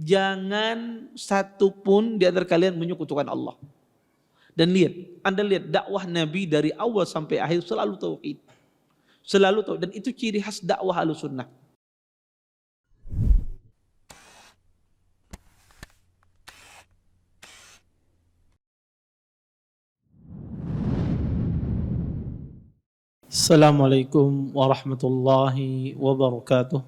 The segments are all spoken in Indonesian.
Jangan satu pun di antara kalian menyekutukan Allah. Dan Anda lihat dakwah Nabi dari awal sampai akhir selalu tauhid. Selalu tauhid, dan itu ciri khas dakwah Ahlussunnah. Assalamualaikum warahmatullahi wabarakatuh.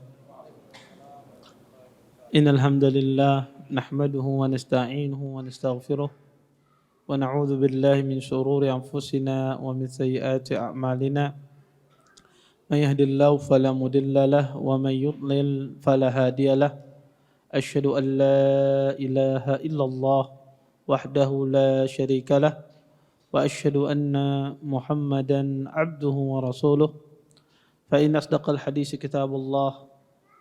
Innal hamdalillah nahmaduhu wa nasta'inuhu wa nastaghfiruh wa na'udzu billahi min shururi anfusina wa min sayyiati a'malina. May yahdihillahu fala mudilla lahu wa may yudlil fala hadiya lahu. Asyhadu an la ilaha illallah wahdahu la syarika lahu wa asyhadu anna Muhammadan abduhu wa rasuluh. Fa inna asdaqal hadits kitabullah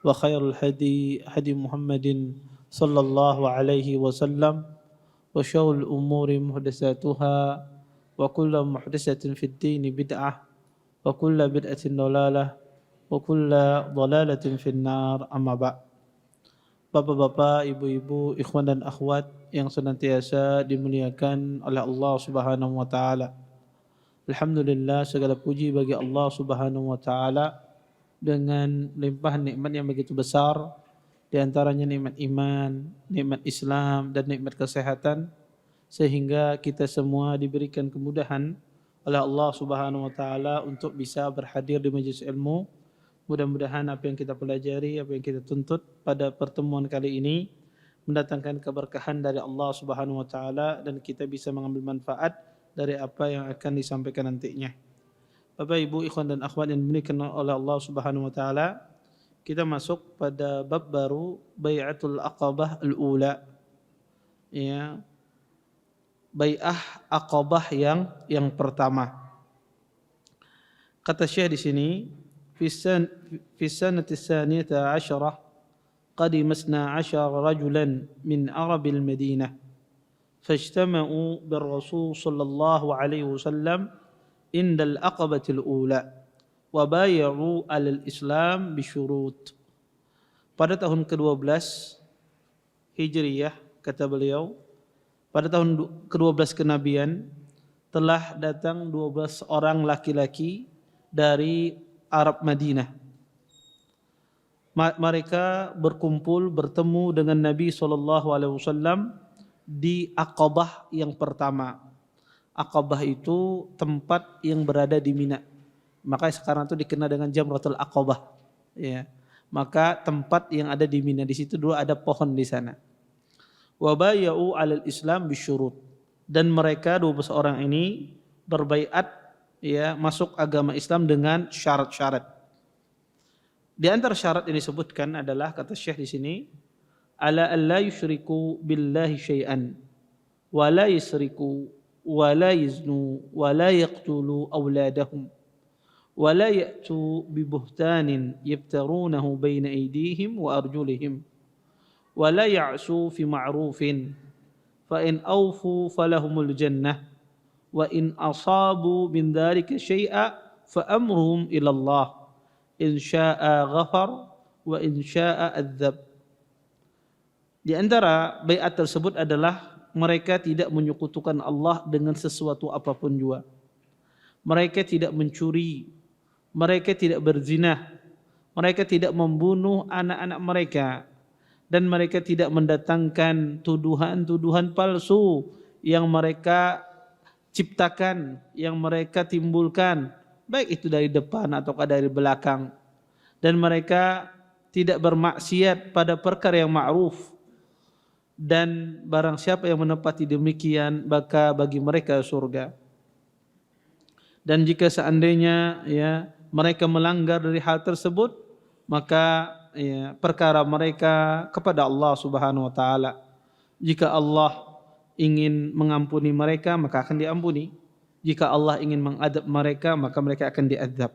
wa khairul hadi hadi Muhammadin sallallahu alaihi wasallam wa syarrul umuri muhdatsatuha wa kullu muhdatsatin fid din bid'ah wa kullu bid'atin dalalah wa kullu dalalatin fin nar. Amma ba'd. Bapak-bapak, ibu-ibu, ikhwan dan akhwat yang senantiasa dimuliakan oleh Allah Subhanahu wa taala. Alhamdulillah, segala puji bagi Allah Subhanahu wa taala dengan limpahan nikmat yang begitu besar, di antaranya nikmat iman, nikmat Islam dan nikmat kesehatan, sehingga kita semua diberikan kemudahan oleh Allah Subhanahu wa taala untuk bisa berhadir di majelis ilmu. Mudah-mudahan apa yang kita pelajari, apa yang kita tuntut pada pertemuan kali ini mendatangkan keberkahan dari Allah Subhanahu wa taala dan kita bisa mengambil manfaat dari apa yang akan disampaikan nantinya. Bapak, Ibu, ikhwan dan akhwat yang dimuliakan oleh Allah Subhanahu wa taala, kita masuk pada bab baru, Bai'atul Aqabah al-Ula. Ya. Bai'ah Aqabah yang pertama. Kata Syekh di sini, في السنة الثانية عشرة قدم 12 رجلا من عرب المدينة فاجتمعوا بالرسول صلى الله عليه وسلم عند العقبة الأولى وبايعوا على الإسلام بشروط. Pada tahun ke-12 Hijriyah, kata beliau, pada tahun ke-12 kenabian telah datang 12 orang laki-laki dari Arab Madinah. Mereka berkumpul bertemu dengan Nabi SAW di Aqabah yang pertama. Aqabah itu tempat yang berada di Mina. Maka sekarang itu dikenal dengan Jamratul Aqabah. Ya. Maka tempat yang ada di Mina, di situ dulu ada pohon di sana. Wa bay'u 'alal Islam bisyurut. Dan mereka 12 orang ini berbaiat, ya, masuk agama Islam dengan syarat-syarat. Di antara syarat yang disebutkan adalah, kata Syekh di sini, ala alla yusyriku billahi syai'an wa la yusriku wa la yaznu wa la yaqtulu auladahum wa la ya'tu bi buhtanin yabtarunahu baina aydihim wa arjulihim wa la ya'su fi ma'rufin fa in awfu falahumul jannah wa in asabu min dzalika syai'a fa amruhum ila Allah in syaa'a ghafar wa in syaa'a adzab. Di antara baiat tersebut adalah mereka tidak menyekutukan Allah dengan sesuatu apapun juga. Mereka tidak mencuri, mereka tidak berzina, mereka tidak membunuh anak-anak mereka, dan mereka tidak mendatangkan tuduhan-tuduhan palsu yang mereka ciptakan, yang mereka timbulkan, baik itu dari depan ataukah dari belakang. Dan mereka tidak bermaksiat pada perkara yang ma'ruf. Dan barang siapa yang menepati demikian, maka bagi mereka surga. Dan jika seandainya, ya, mereka melanggar dari hal tersebut, maka, ya, perkara mereka kepada Allah Subhanahu wa taala. Jika Allah ingin mengampuni mereka, maka akan diampuni. Jika Allah ingin mengadab mereka, maka mereka akan diadab.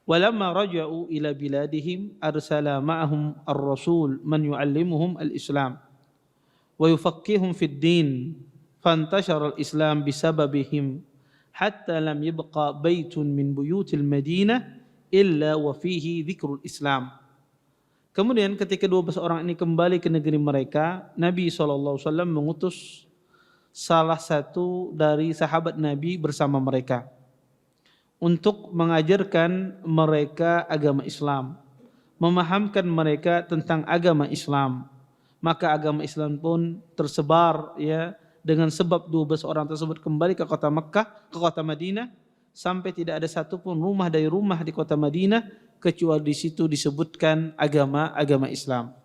Walamma raja'u ila biladihim arsala ma'ahum ar-rasul man yu'allimuhum al-islam wa yufaqqihum fid din fantashara al-islam bisababihim hatta lam yabqa baitun min buyutil madinah illa wa fihi dzikrul islam. Kemudian ketika 12 orang ini kembali ke negeri mereka, Nabi SAW mengutus salah satu dari sahabat Nabi bersama mereka untuk mengajarkan mereka agama Islam, memahamkan mereka tentang agama Islam. Maka agama Islam pun tersebar ya, dengan sebab 12 orang tersebut kembali ke kota Mekkah, ke kota Madinah, sampai tidak ada satupun rumah dari rumah di kota Madinah kecuali di situ disebutkan agama Islam.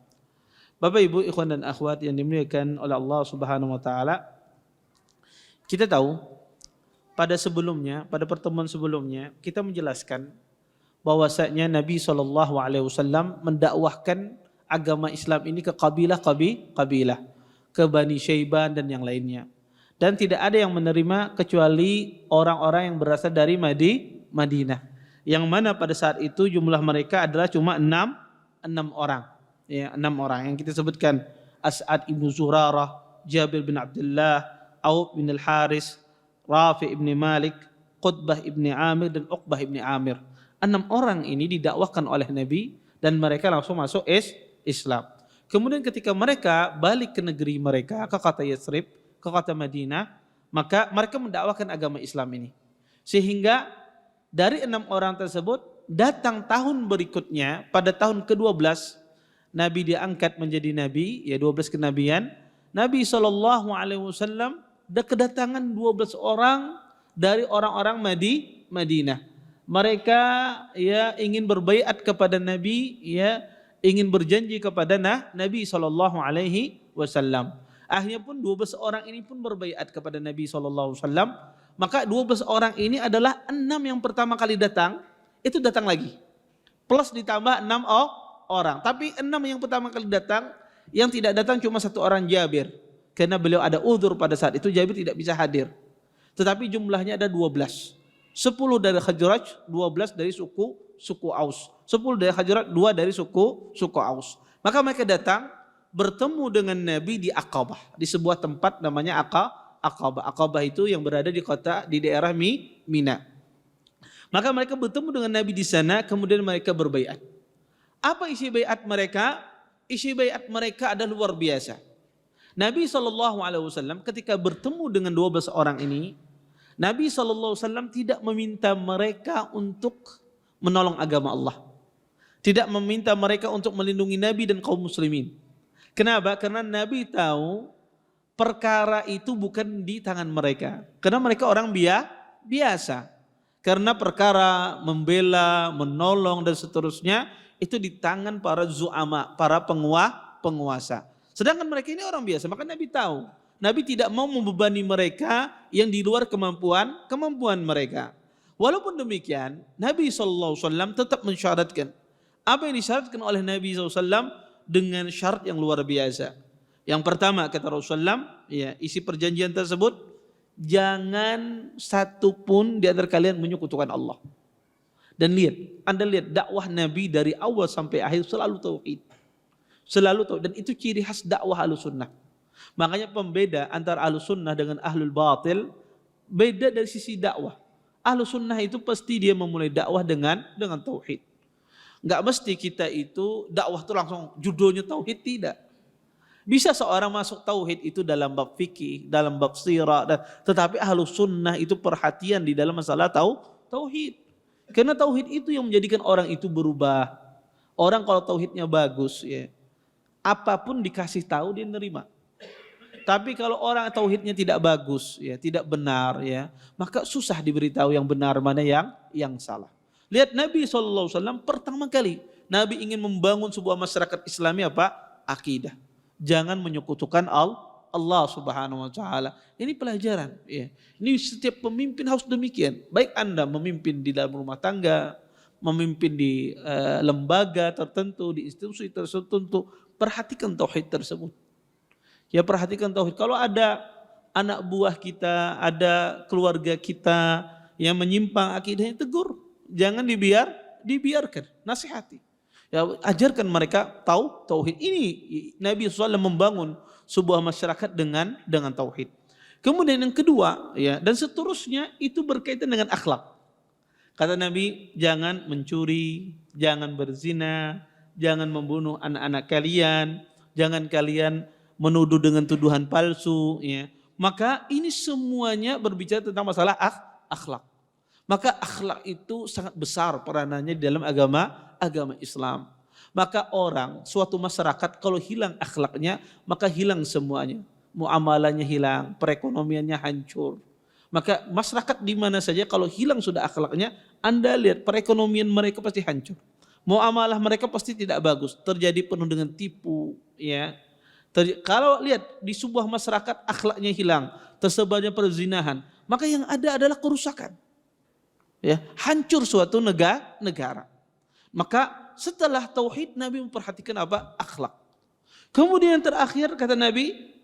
Bapak Ibu ikhwan dan akhwat yang dimuliakan oleh Allah Subhanahu wa taala, kita tahu pada pertemuan sebelumnya kita menjelaskan bahwasanya Nabi SAW mendakwahkan agama Islam ini ke kabilah, ke Bani Syaiban dan yang lainnya. Dan tidak ada yang menerima kecuali orang-orang yang berasal dari Madinah. Yang mana pada saat itu jumlah mereka adalah cuma 6 orang. Ya, 6 orang yang kita sebutkan: As'ad ibn Zurarah, Jabir bin Abdullah, Auf bin Al-Haris, Rafi ibn Malik, Qutbah ibn Amir dan Uqbah ibn Amir. 6 orang ini didakwahkan oleh Nabi dan mereka langsung masuk Islam. Kemudian ketika mereka balik ke negeri mereka, ke kota Yathrib, ke kota Madinah, maka mereka mendakwahkan agama Islam ini. Sehingga dari 6 orang tersebut datang tahun berikutnya, pada tahun ke-12 Nabi diangkat menjadi Nabi, ya 12 kenabian. Nabi SAW kedatangan 12 orang dari orang-orang Madinah. Mereka ya ingin berbaiat kepada Nabi, ya ingin berjanji kepada Nabi SAW. Akhirnya pun 12 orang ini pun berbaiat kepada Nabi SAW. Maka 12 orang ini adalah 6 yang pertama kali datang, itu datang lagi. Plus ditambah 6 orang. Tapi 6 yang pertama kali datang, yang tidak datang cuma 1 orang, Jabir. Karena beliau ada uzur pada saat itu, Jabir tidak bisa hadir. Tetapi jumlahnya ada 12. 10 dari Khazraj, 12 dari suku Aus. 10 dari Khazraj, 2 dari suku Aus. Maka mereka datang bertemu dengan Nabi di Aqabah, di sebuah tempat namanya Aqabah. Aqabah itu yang berada di daerah Mina. Maka mereka bertemu dengan Nabi di sana, kemudian mereka berbaiat. Apa isi baiat mereka? Isi baiat mereka adalah luar biasa. Nabi SAW ketika bertemu dengan 12 orang ini, Nabi SAW tidak meminta mereka untuk menolong agama Allah. Tidak meminta mereka untuk melindungi Nabi dan kaum muslimin. Kenapa? Karena Nabi tahu perkara itu bukan di tangan mereka. Karena mereka orang biasa. Karena perkara membela, menolong dan seterusnya itu di tangan para zu'ama, para penguasa. Sedangkan mereka ini orang biasa, maka Nabi tahu. Nabi tidak mau membebani mereka yang di luar kemampuan mereka. Walaupun demikian, Nabi SAW tetap mensyaratkan. Apa yang disyaratkan oleh Nabi SAW dengan syarat yang luar biasa. Yang pertama kata Rasulullah, ya, isi perjanjian tersebut, jangan satu pun di antara kalian menyekutukan Allah. Dan Anda lihat dakwah Nabi dari awal sampai akhir selalu tauhid. Selalu tauhid, dan itu ciri khas dakwah Ahlussunnah. Makanya pembeda antara Ahlussunnah dengan Ahlul Batil beda dari sisi dakwah. Ahlussunnah itu pasti dia memulai dakwah dengan tauhid. Enggak mesti kita itu dakwah itu langsung judulnya tauhid, tidak. Bisa seorang masuk tauhid itu dalam bab fikih, dalam bab sirah, tetapi Ahlussunnah itu perhatian di dalam masalah tauhid. Karena tauhid itu yang menjadikan orang itu berubah. Orang kalau tauhidnya bagus, ya, apapun dikasih tahu dia nerima. Tapi kalau orang tauhidnya tidak bagus, ya, tidak benar, ya, maka susah diberitahu yang benar mana yang salah. Lihat Nabi SAW pertama kali Nabi ingin membangun sebuah masyarakat Islami apa? Akidah. Jangan menyekutukan Allah Subhanahu wa taala. Ini pelajaran, ya. Ini setiap pemimpin harus demikian. Baik Anda memimpin di dalam rumah tangga, memimpin di lembaga tertentu, di institusi tertentu, perhatikan tauhid tersebut. Ya, perhatikan tauhid. Kalau ada anak buah kita, ada keluarga kita yang menyimpang akidahnya, tegur. Jangan dibiarkan, nasihati. Ya, ajarkan mereka tahu tauhid. Ini Nabi SAW membangun sebuah masyarakat dengan tauhid. Kemudian yang kedua, ya, dan seterusnya itu berkaitan dengan akhlak. Kata Nabi, jangan mencuri, jangan berzina, jangan membunuh anak-anak kalian, jangan kalian menuduh dengan tuduhan palsu, ya. Maka ini semuanya berbicara tentang masalah akhlak. Maka akhlak itu sangat besar peranannya di dalam agama Islam. Maka orang, suatu masyarakat kalau hilang akhlaknya, maka hilang semuanya. Muamalahnya hilang, perekonomiannya hancur. Maka masyarakat di mana saja kalau hilang sudah akhlaknya, Anda lihat perekonomian mereka pasti hancur. Muamalah mereka pasti tidak bagus, terjadi penuh dengan tipu, ya. Kalau lihat di sebuah masyarakat akhlaknya hilang, tersebarnya perzinahan, maka yang ada adalah kerusakan. Ya, hancur suatu negara. Maka setelah tauhid Nabi memperhatikan apa? Akhlak. Kemudian yang terakhir kata Nabi,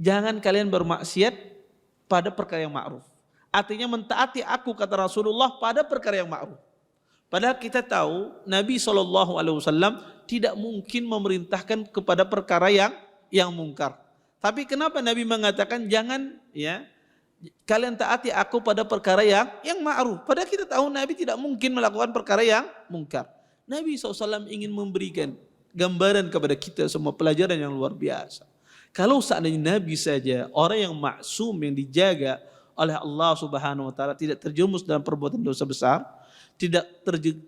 jangan kalian bermaksiat pada perkara yang ma'ruf. Artinya mentaati aku kata Rasulullah pada perkara yang ma'ruf. Padahal kita tahu Nabi SAW tidak mungkin memerintahkan kepada perkara yang mungkar. Tapi kenapa Nabi mengatakan jangan ya kalian taati aku pada perkara yang ma'ruf. Padahal kita tahu Nabi tidak mungkin melakukan perkara yang mungkar. Nabi SAW ingin memberikan gambaran kepada kita semua pelajaran yang luar biasa. Kalau seandainya Nabi saja orang yang maksum yang dijaga oleh Allah Subhanahu wa taala tidak terjerumus dalam perbuatan dosa besar, tidak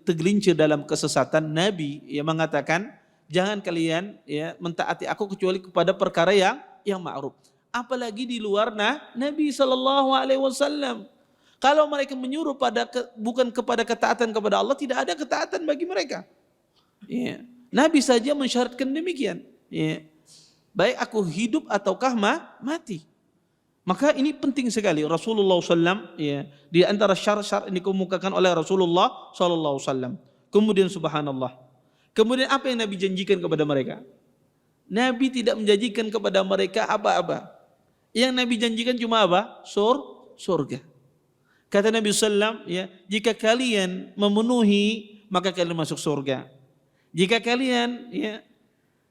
tergelincir dalam kesesatan, Nabi yang mengatakan jangan kalian ya mentaati aku kecuali kepada perkara yang ma'ruf. Apalagi di luar Nabi SAW. Kalau mereka menyuruh bukan kepada ketaatan kepada Allah, tidak ada ketaatan bagi mereka. Ya. Nabi saja mensyaratkan demikian. Ya. Baik aku hidup ataukah mati. Maka ini penting sekali. Rasulullah SAW ya, di antara syarat-syarat yang dikemukakan oleh Rasulullah SAW. Kemudian subhanallah. Kemudian apa yang Nabi janjikan kepada mereka? Nabi tidak menjanjikan kepada mereka apa-apa. Yang Nabi janjikan cuma apa? Surga. Kata Nabi SAW, ya, jika kalian memenuhi maka kalian masuk surga. Jika kalian ya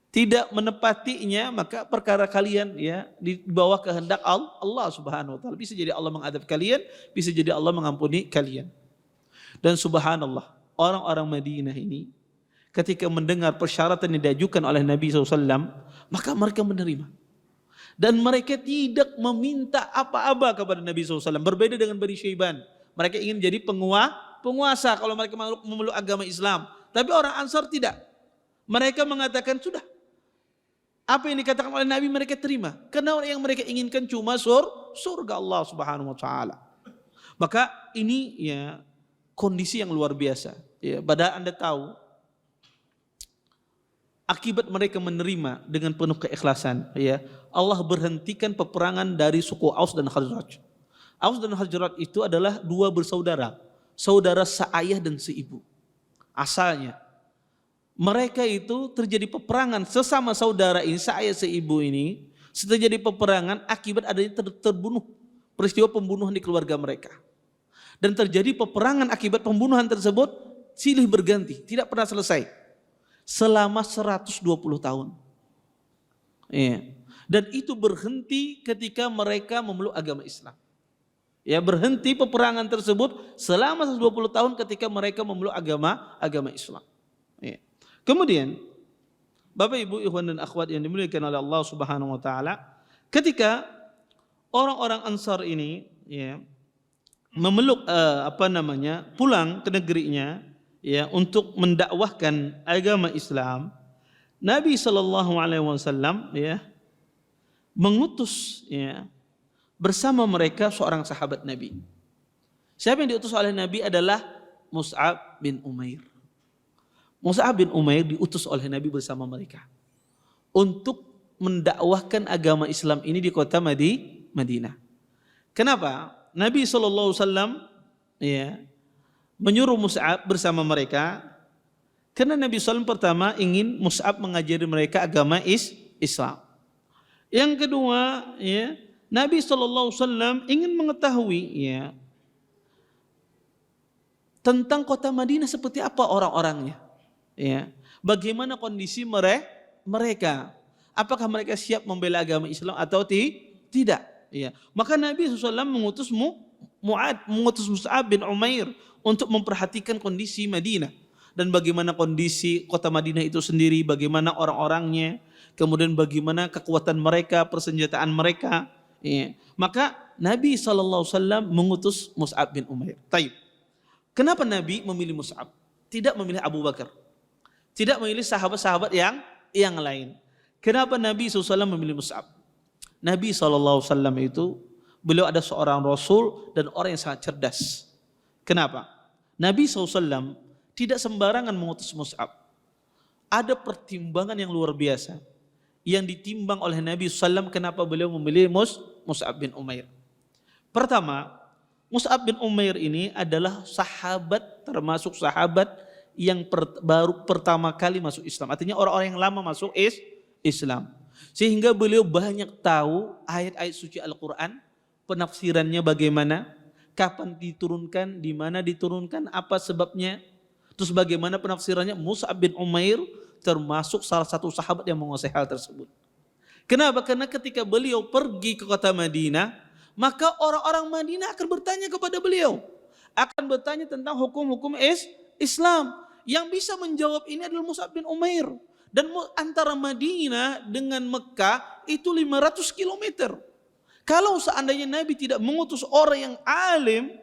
tidak menepatinya maka perkara kalian ya di bawah kehendak Allah Subhanahu wa taala. Bisa jadi Allah mengadab kalian, bisa jadi Allah mengampuni kalian. Dan subhanallah, orang-orang Madinah ini ketika mendengar persyaratan yang diajukan oleh Nabi SAW, maka mereka menerima. Dan mereka tidak meminta apa-apa kepada Nabi SAW. Berbeda dengan Bani Syaiban. Mereka ingin jadi penguasa kalau mereka memeluk agama Islam. Tapi orang Ansar tidak. Mereka mengatakan sudah. Apa yang dikatakan oleh Nabi mereka terima. Karena yang mereka inginkan cuma surga Allah Subhanahu wa taala. Maka ini ya kondisi yang luar biasa. Ya, padahal Anda tahu akibat mereka menerima dengan penuh keikhlasan, ya Allah berhentikan peperangan dari suku Aus dan Khazraj. Aus dan Khazraj itu adalah dua bersaudara, saudara seayah dan seibu. Asalnya mereka itu terjadi peperangan sesama saudara ini, seayah seibu ini, terjadi peperangan akibat adanya terbunuh, peristiwa pembunuhan di keluarga mereka. Dan terjadi peperangan akibat pembunuhan tersebut silih berganti, tidak pernah selesai. Selama 120 tahun. Ya. Dan itu berhenti ketika mereka memeluk agama Islam. Ya, berhenti peperangan tersebut selama 120 tahun ketika mereka memeluk agama Islam. Ya. Kemudian Bapak Ibu ikhwan dan akhwat yang dimuliakan oleh Allah Subhanahu wa taala, ketika orang-orang Ansar ini ya memeluk pulang ke negerinya ya untuk mendakwahkan agama Islam, Nabi SAW ya mengutus ya bersama mereka seorang sahabat Nabi. Siapa yang diutus oleh Nabi adalah Mus'ab bin Umair. Mus'ab bin Umair diutus oleh Nabi bersama mereka untuk mendakwahkan agama Islam ini di kota Madinah. Kenapa? Nabi SAW ya menyuruh Mus'ab bersama mereka karena Nabi SAW pertama ingin Mus'ab mengajari mereka agama Islam. Yang kedua, ya, Nabi SAW ingin mengetahui ya tentang kota Madinah seperti apa orang-orangnya. Ya, bagaimana kondisi mereka? Apakah mereka siap membela agama Islam atau tidak? Ya, maka Nabi SAW mengutus Mus'ab bin Umair untuk memperhatikan kondisi Madinah. dan bagaimana kondisi kota Madinah itu sendiri, bagaimana orang-orangnya, kemudian bagaimana kekuatan mereka, persenjataan mereka. Ya. Maka Nabi SAW mengutus Mus'ab bin Umair. Taib. Kenapa Nabi memilih Mus'ab? Tidak memilih Abu Bakar. Tidak memilih sahabat-sahabat yang lain. Kenapa Nabi SAW memilih Mus'ab? Nabi SAW itu beliau ada seorang Rasul dan orang yang sangat cerdas. Kenapa? Nabi SAW tidak sembarangan mengutus Mus'ab. Ada pertimbangan yang luar biasa yang ditimbang oleh Nabi SAW. Kenapa beliau memilih Mus'ab bin Umair? Pertama, Mus'ab bin Umair ini adalah sahabat, termasuk sahabat yang baru pertama kali masuk Islam. Artinya orang-orang yang lama masuk Islam. Sehingga beliau banyak tahu ayat-ayat suci Al-Quran, penafsirannya bagaimana, kapan diturunkan, di mana diturunkan, apa sebabnya, terus bagaimana penafsirannya. Mus'ab bin Umair termasuk salah satu sahabat yang menguasai hal tersebut. Kenapa? Karena ketika beliau pergi ke kota Madinah, maka orang-orang Madinah akan bertanya kepada beliau, akan bertanya tentang hukum-hukum Islam. Yang bisa menjawab ini adalah Mus'ab bin Umair. Dan antara Madinah dengan Mekah itu 500 kilometer. Kalau seandainya Nabi tidak mengutus orang yang alim,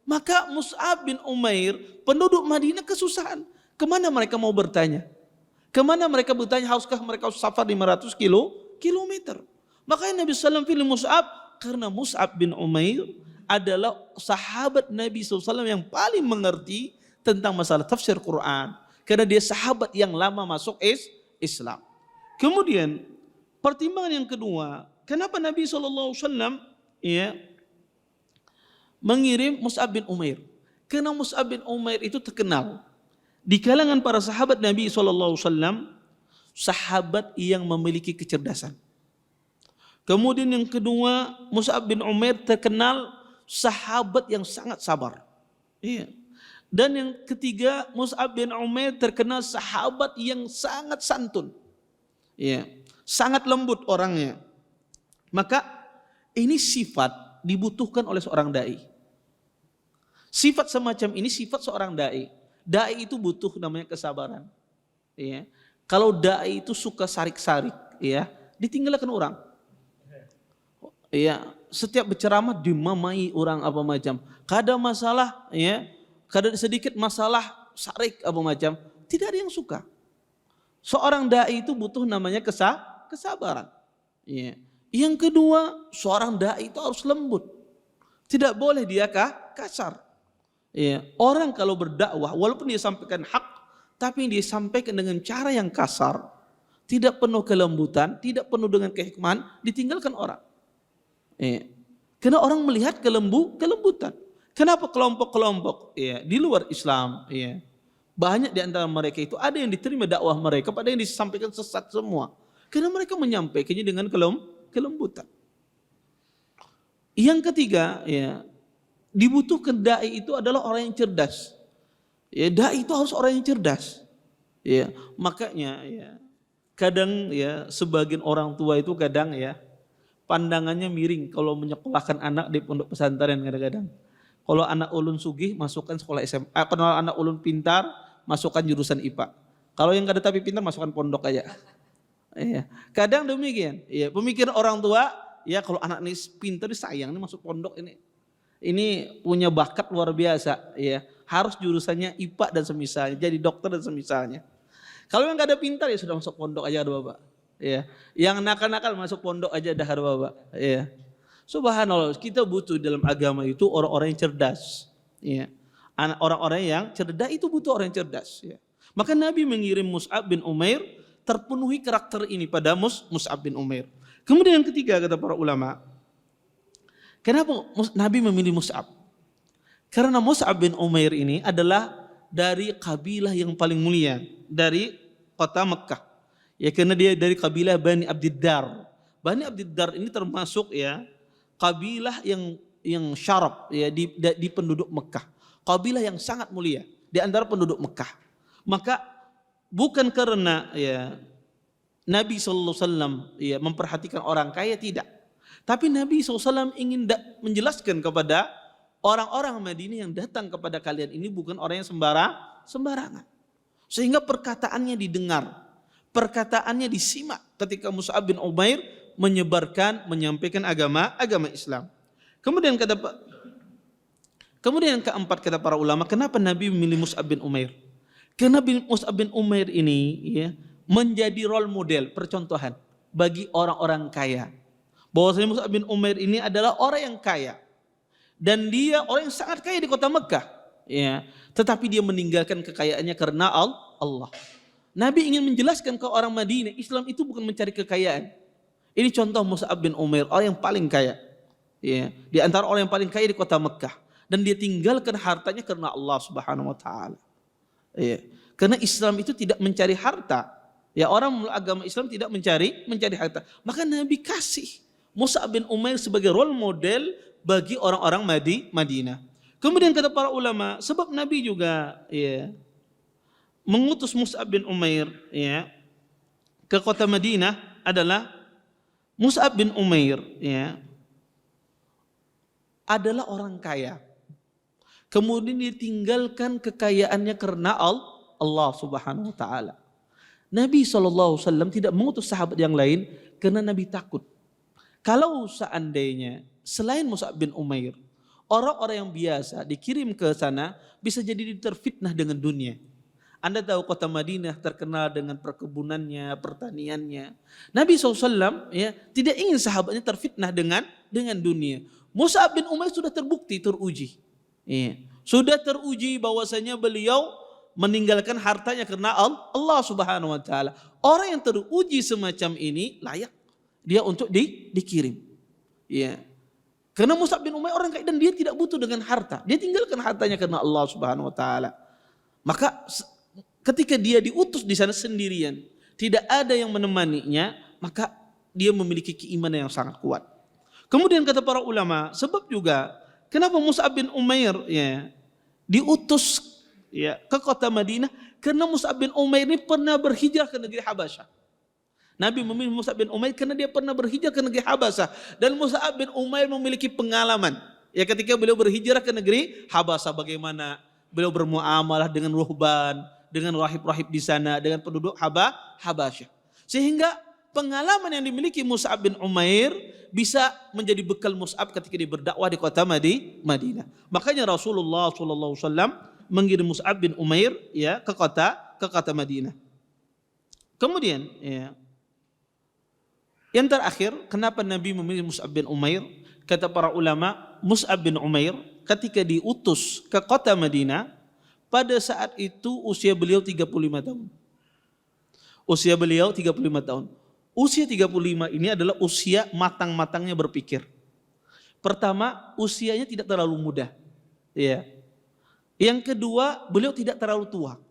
maka Mus'ab bin Umair, penduduk Madinah kesusahan. Kemana mereka mau bertanya? Kemana mereka bertanya? Haruskah mereka safar 500 kilometer? Makanya Nabi SAW pilih Mus'ab, karena Mus'ab bin Umair adalah sahabat Nabi SAW yang paling mengerti tentang masalah tafsir Quran. Karena dia sahabat yang lama masuk Islam. Kemudian pertimbangan yang kedua, kenapa Nabi SAW mengirim Mus'ab bin Umair? Karena Mus'ab bin Umair itu terkenal di kalangan para sahabat Nabi SAW, sahabat yang memiliki kecerdasan. Kemudian yang kedua, Mus'ab bin Umair terkenal sahabat yang sangat sabar. Iya. Dan yang ketiga, Mus'ab bin Umair terkenal sahabat yang sangat santun. Ya, sangat lembut orangnya. Maka ini sifat dibutuhkan oleh seorang dai. Sifat semacam ini sifat seorang dai. Dai itu butuh namanya kesabaran. Ya. Kalau dai itu suka sarik-sarik, ya, ditinggalkan orang. Ya, setiap berceramah dimamai orang apa macam. Kadang masalah, ya, kadang sedikit masalah sarik apa macam, tidak ada yang suka. Seorang dai itu butuh namanya kesabaran. Ya. Yang kedua, seorang dai itu harus lembut. Tidak boleh dia kasar. Ya. Orang kalau berdakwah, walaupun dia sampaikan hak, tapi dia sampaikan dengan cara yang kasar, tidak penuh kelembutan, tidak penuh dengan kehikmahan, ditinggalkan orang. Ya. Karena orang melihat kelembutan. Kenapa kelompok-kelompok di luar Islam, banyak di antara mereka itu ada yang diterima dakwah mereka, pada yang disampaikan sesat semua. Karena mereka menyampaikannya dengan kelembutan. Yang ketiga, dibutuhkan dai itu adalah orang yang cerdas. Ya, dai itu harus orang yang cerdas. Ya, makanya kadang sebagian orang tua itu kadang pandangannya miring kalau menyekolahkan anak di pondok pesantren kadang-kadang. Kalau anak ulun sugih, masukkan sekolah SMA. Kalau anak ulun pintar, masukkan jurusan IPA. Kalau yang kada tapi pintar, masukkan pondok aja. Kadang demikian. Pemikiran orang tua, kalau anak ini pintar, sayang ini masuk pondok ini. Ini punya bakat luar biasa. Harus jurusannya IPA dan semisalnya, jadi dokter dan semisalnya. Kalau yang kada pintar, sudah masuk pondok aja, Bapak. Yang nakal-nakal masuk pondok aja, dahar Bapak. Subhanallah, kita butuh dalam agama itu orang-orang yang cerdas. Orang-orang yang cerdas itu butuh orang yang cerdas. Maka Nabi mengirim Mus'ab bin Umair, terpenuhi karakter ini pada Mus'ab bin Umair. Kemudian yang ketiga kata para ulama, kenapa Nabi memilih Mus'ab? Karena Mus'ab bin Umair ini adalah dari kabilah yang paling mulia dari kota Mekah. Karena dia dari kabilah Bani Abdiddar. Bani Abdiddar ini termasuk kabilah yang syaraf di penduduk Mekah. Kabilah yang sangat mulia di antara penduduk Mekah. Maka bukan karena Nabi SAW memperhatikan orang kaya, tidak. Tapi Nabi SAW ingin menjelaskan kepada orang-orang Madinah yang datang kepada kalian ini bukan orang yang sembarangan. Sehingga perkataannya didengar, perkataannya disimak ketika Mus'ab bin Umair menyampaikan agama Islam. Kemudian yang keempat kata para ulama, kenapa Nabi memilih Mus'ab bin Umair? Karena Mus'ab bin Umair ini ya, menjadi role model, percontohan bagi orang-orang kaya. Bahwasanya Mus'ab bin Umair ini adalah orang yang kaya. Dan dia orang yang sangat kaya di kota Mekah. Ya, tetapi dia meninggalkan kekayaannya karena Allah. Nabi ingin menjelaskan ke orang Madinah, Islam itu bukan mencari kekayaan. Ini contoh Mus'ab bin Umair, orang yang paling kaya. Ya, di antara orang yang paling kaya di kota Mekah. Dan dia tinggalkan hartanya karena Allah Subhanahu wa taala. Ya, karena Islam itu tidak mencari harta. Ya, orang agama Islam tidak mencari harta. Maka Nabi kasih Mus'ab bin Umair sebagai role model bagi orang-orang Madinah. Kemudian kata para ulama, sebab Nabi juga ya mengutus Mus'ab bin Umair ya ke kota Madinah adalah Mus'ab bin Umair ya adalah orang kaya. Kemudian ditinggalkan kekayaannya karena Allah Subhanahu wa taala. Nabi SAW tidak mengutus sahabat yang lain karena Nabi takut. Kalau seandainya selain Mus'ab bin Umair, orang-orang yang biasa dikirim ke sana bisa jadi terfitnah dengan dunia. Anda tahu kota Madinah terkenal dengan perkebunannya, pertaniannya. Nabi SAW ya, tidak ingin sahabatnya terfitnah dengan dunia. Mus'ab bin Umair sudah teruji. Ya. Sudah teruji bahwasanya beliau meninggalkan hartanya karena Allah Subhanahu wa taala. Orang yang teruji semacam ini layak dia untuk dikirim. Ya. Karena Mus'ab bin Umair orang kaya dan dia tidak butuh dengan harta. Dia tinggalkan hartanya karena Allah Subhanahu wa taala. Maka ketika dia diutus di sana sendirian, tidak ada yang menemaninya, maka dia memiliki keimanan yang sangat kuat. Kemudian kata para ulama, sebab juga kenapa Mus'ab bin Umair ya diutus ya ke kota Madinah, karena Mus'ab bin Umair ini pernah berhijrah ke negeri Habasyah. Nabi memilih Mus'ab bin Umair karena dia pernah berhijrah ke negeri Habasyah, dan Mus'ab bin Umair memiliki pengalaman ya ketika beliau berhijrah ke negeri Habasyah, bagaimana beliau bermuamalah dengan ruhban, dengan rahib-rahib di sana, dengan penduduk Habasyah. Sehingga pengalaman yang dimiliki Mus'ab bin Umair bisa menjadi bekal Mus'ab ketika dia berdakwah di kota Madinah. Makanya Rasulullah SAW mengirim Mus'ab bin Umair ya ke kota Madinah. Kemudian ya, yang terakhir, kenapa Nabi memilih Mus'ab bin Umair? Kata para ulama, Mus'ab bin Umair ketika diutus ke kota Madinah, pada saat itu usia beliau 35 tahun. Usia beliau 35 tahun. Usia 35 ini adalah usia matang-matangnya berpikir. Pertama, usianya tidak terlalu muda. Ya. Yang kedua, beliau tidak terlalu tua.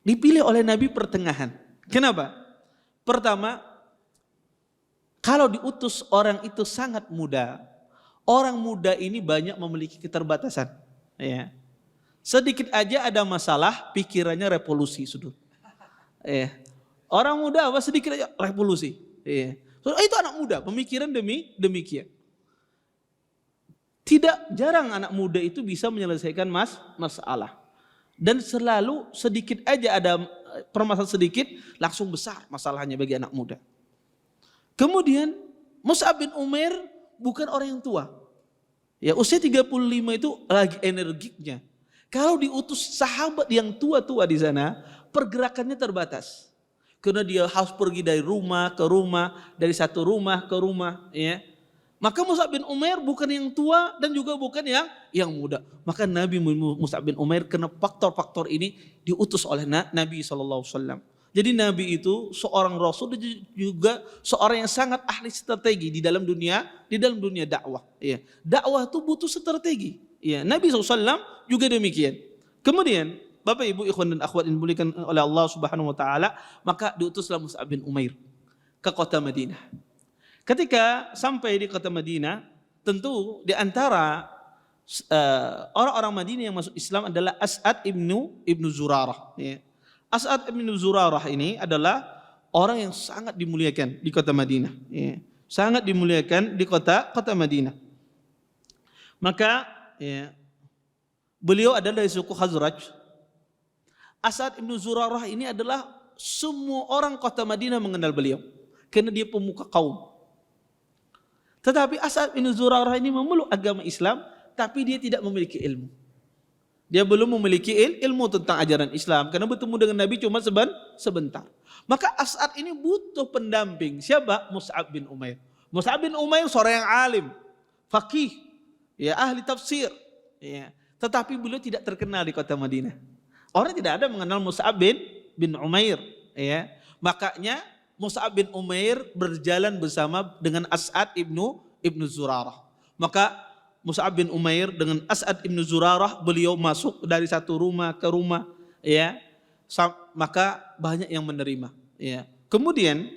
Dipilih oleh Nabi pertengahan. Kenapa? Pertama, kalau diutus orang itu sangat muda, orang muda ini banyak memiliki keterbatasan. Ya. Sedikit aja ada masalah, pikirannya revolusi sudut. Ya. Orang muda apa sedikit aja revolusi. Ya. So, itu anak muda, pemikiran demikian. Tidak jarang anak muda itu bisa menyelesaikan masalah. Dan selalu sedikit aja ada permasalahan sedikit, langsung besar masalahnya bagi anak muda. Kemudian Mus'ab bin Umair bukan orang yang tua. Ya, usia 35 itu lagi energiknya. Kalau diutus sahabat yang tua-tua di sana, pergerakannya terbatas. Karena dia harus pergi dari rumah ke rumah, dari satu rumah ke rumah, ya. Maka Mus'ab bin Umair bukan yang tua dan juga bukan yang muda. Maka Nabi Mus'ab bin Umair karena faktor-faktor ini diutus oleh Nabi SAW. Jadi Nabi itu seorang Rasul juga seorang yang sangat ahli strategi di dalam dunia dakwah. Ya. Dakwah itu butuh strategi. Ya. Nabi SAW juga demikian. Kemudian Bapak Ibu ikhwan dan akhwat yang dimuliakan oleh Allah Subhanahu wa taala, maka diutuslah Mus'ab bin Umair ke kota Madinah. Ketika sampai di kota Madinah, tentu di antara orang-orang Madinah yang masuk Islam adalah As'ad ibnu Zurarah. Ya. As'ad ibnu Zurarah ini adalah orang yang sangat dimuliakan di kota Madinah. Ya. Sangat dimuliakan di kota Madinah. Maka ya, beliau adalah dari suku Khazraj. As'ad bin Zurarah ini adalah semua orang kota Madinah mengenal beliau karena dia pemuka kaum. Tetapi As'ad bin Zurarah ini memeluk agama Islam, tapi dia tidak memiliki ilmu. Dia belum memiliki ilmu tentang ajaran Islam karena bertemu dengan Nabi cuma sebentar. Maka As'ad ini butuh pendamping. Siapa? Mus'ab bin Umair. Mus'ab bin Umair seorang yang alim, faqih, ya, ahli tafsir, ya. Tetapi beliau tidak terkenal di kota Madinah. Orang tidak ada mengenal Mus'ab bin Umair, ya. Makanya Mus'ab bin Umair berjalan bersama dengan As'ad ibnu Zurarah. Maka Mus'ab bin Umair dengan As'ad ibnu Zurarah, beliau masuk dari satu rumah ke rumah, ya. Maka banyak yang menerima, ya. Kemudian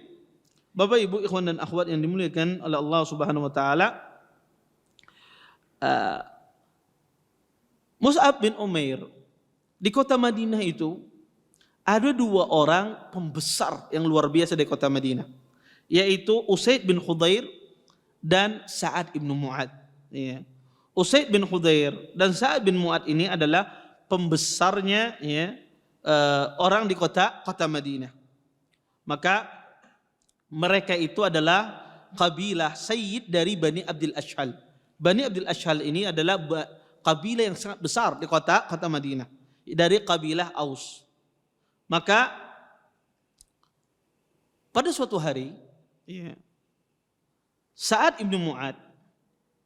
Bapak Ibu ikhwan dan akhwat yang dimuliakan oleh Allah Subhanahu wa taala, Mus'ab bin Umair di kota Madinah itu ada dua orang pembesar yang luar biasa di kota Madinah, yaitu Usaid bin Khudair dan Sa'ad bin Mu'ad, ya. Usaid bin Khudair dan Sa'ad bin Mu'ad ini adalah pembesarnya, ya, orang di kota Madinah. Maka mereka itu adalah kabilah Sayyid dari Bani Abdul Ashhal. Bani Abdul Ashhal ini adalah kabilah yang sangat besar di kota Madinah, dari kabilah Aus. Maka pada suatu hari, ya, Sa'ad bin Mu'ad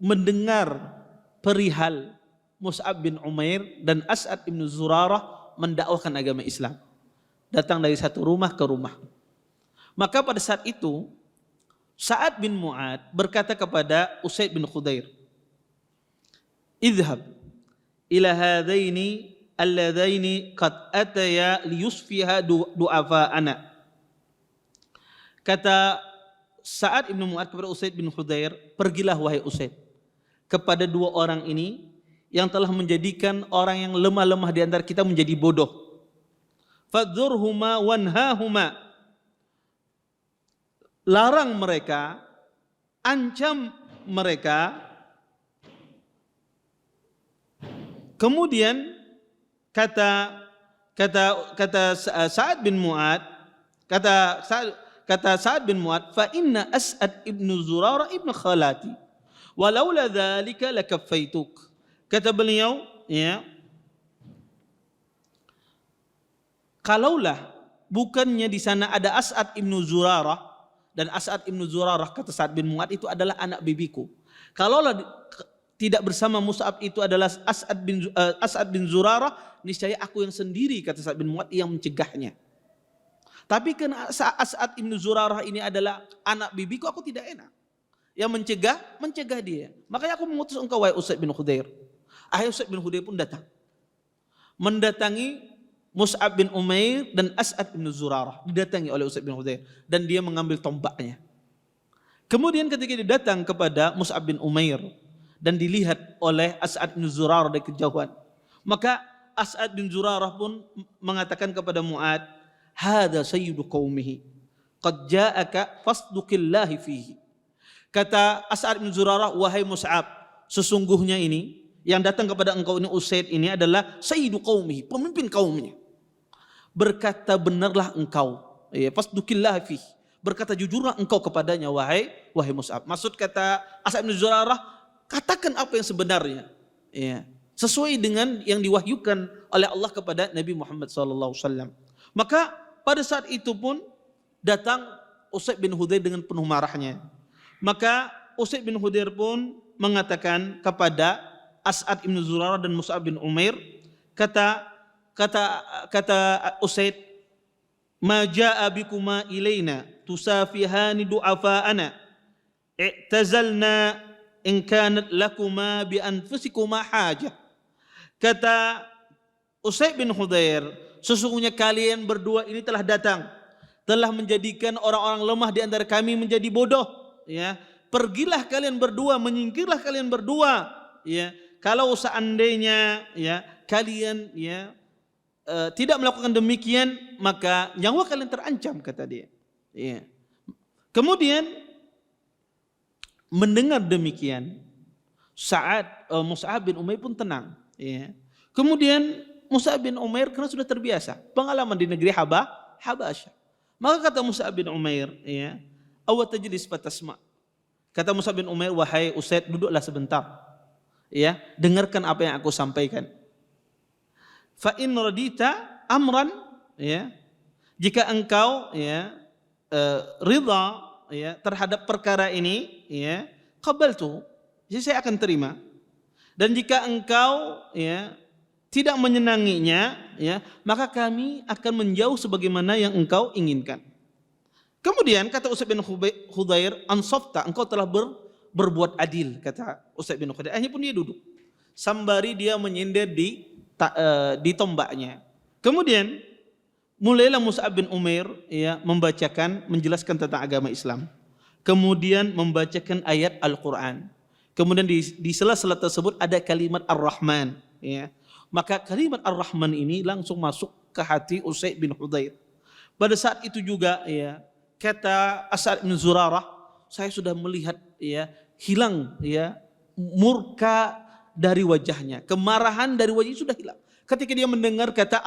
mendengar perihal Mus'ab bin Umair dan As'ad bin Zurarah mendakwahkan agama Islam, datang dari satu rumah ke rumah. Maka pada saat itu Sa'ad bin Mu'ad berkata kepada Usaid bin Khudair, "Idhhab ila hadaini alladaini qad ataya liyusfiha du'afa'ana." Kata Sa'ad bin Mu'ad kepada Usaid bin Khudair, "Pergilah wahai Usaid kepada dua orang ini yang telah menjadikan orang yang lemah-lemah di antara kita menjadi bodoh. Fadzurhuma wanhahuma." Larang mereka, ancam mereka. Kemudian kata Sa'ad bin Mu'ad, kata Sa'ad bin Mu'ad, "Fa inna As'ad ibnu Zurarah ibnu khalati. Walaula dzalika lakaffaituk." Kata beliau, ya, kalaulah bukannya di sana ada As'ad ibnu Zurarah, dan As'ad ibnu Zurarah kata Sa'ad bin Mu'ad itu adalah anak bibiku. Kalaulah tidak bersama Mus'ab itu adalah As'ad bin Zurarah, niscaya aku yang sendiri, kata Sa'ad bin Mu'ad, yang mencegahnya. Tapi karena As'ad ibnu Zurarah ini adalah anak bibiku, aku tidak enak. Yang mencegah dia. Makanya aku mengutus engkau wahai Usaid bin Khudair. Akhirnya Usaid bin Khudair pun datang, mendatangi Mus'ab bin Umair dan As'ad bin Zurarah. Didatangi oleh Usaid bin Khudair dan dia mengambil tombaknya. Kemudian ketika dia datang kepada Mus'ab bin Umair dan dilihat oleh As'ad bin Zurarah dari kejauhan, maka As'ad bin Zurarah pun mengatakan kepada Mu'ad, "Hadza sayyidu qaumihi qad ja'aka fasduqillahi fihi." Kata As'ad bin Zurarah, "Wahai Mus'ab, sesungguhnya ini yang datang kepada engkau ini, Usaid ini adalah sayyidu qaumihi, pemimpin kaumnya. Berkata benarlah engkau, ya, fasduqillahi fihi, berkata jujurlah engkau kepadanya wahai Mus'ab." Maksud kata As'ad bin Zurarah, katakan apa yang sebenarnya, ya, sesuai dengan yang diwahyukan oleh Allah kepada Nabi Muhammad SAW. Maka pada saat itu pun datang Usaid bin Khudair dengan penuh marahnya. Maka Usaid bin Khudair pun mengatakan kepada As'ad bin Zurarah dan Mus'ab bin Umair, kata Usaid, "Ma jaa bikuma ilaina tusafihani du'afa'ana i'tazalna in kanat lakuma bi anfusikuma hajah." Kata Usaid bin Khudair, sesungguhnya kalian berdua ini telah datang, telah menjadikan orang-orang lemah di antara kami menjadi bodoh, ya. Pergilah kalian berdua, menyingkirlah kalian berdua, ya. Kalau seandainya, ya, kalian, ya, tidak melakukan demikian, maka nyawa kalian terancam, kata dia, ya. Kemudian mendengar demikian, Mus'ab bin Umair pun tenang, ya. Kemudian Mus'ab bin Umair karena sudah terbiasa pengalaman di negeri Habasyah. Maka kata Mus'ab bin Umair, ya, awa tajlis fatasma. Kata Mus'ab bin Umair, wahai Usaid, duduklah sebentar. Ya, dengarkan apa yang aku sampaikan. Fa in radita amran, ya, jika engkau, ya, ridha, ya, terhadap perkara ini, ya, qabaltu, jadi saya akan terima. Dan jika engkau, ya, tidak menyenanginya, ya, maka kami akan menjauh sebagaimana yang engkau inginkan. Kemudian kata Usaid bin Khudair, ansafta, engkau telah berbuat adil, kata Usaid bin Khudair. Akhirnya pun dia duduk sambari dia menyindir di tombaknya. Kemudian mulailah Mus'ab bin Umair, ya, menjelaskan tentang agama Islam. Kemudian membacakan ayat Al-Quran. Kemudian di sela-sela tersebut ada kalimat Ar-Rahman, ya. Maka kalimat Ar-Rahman ini langsung masuk ke hati Usaid bin Khudair. Pada saat itu juga, ya, kata As'ad bin Zurarah, saya sudah melihat, ya, hilang, ya, murka dari wajahnya, kemarahan dari wajahnya sudah hilang ketika dia mendengar kata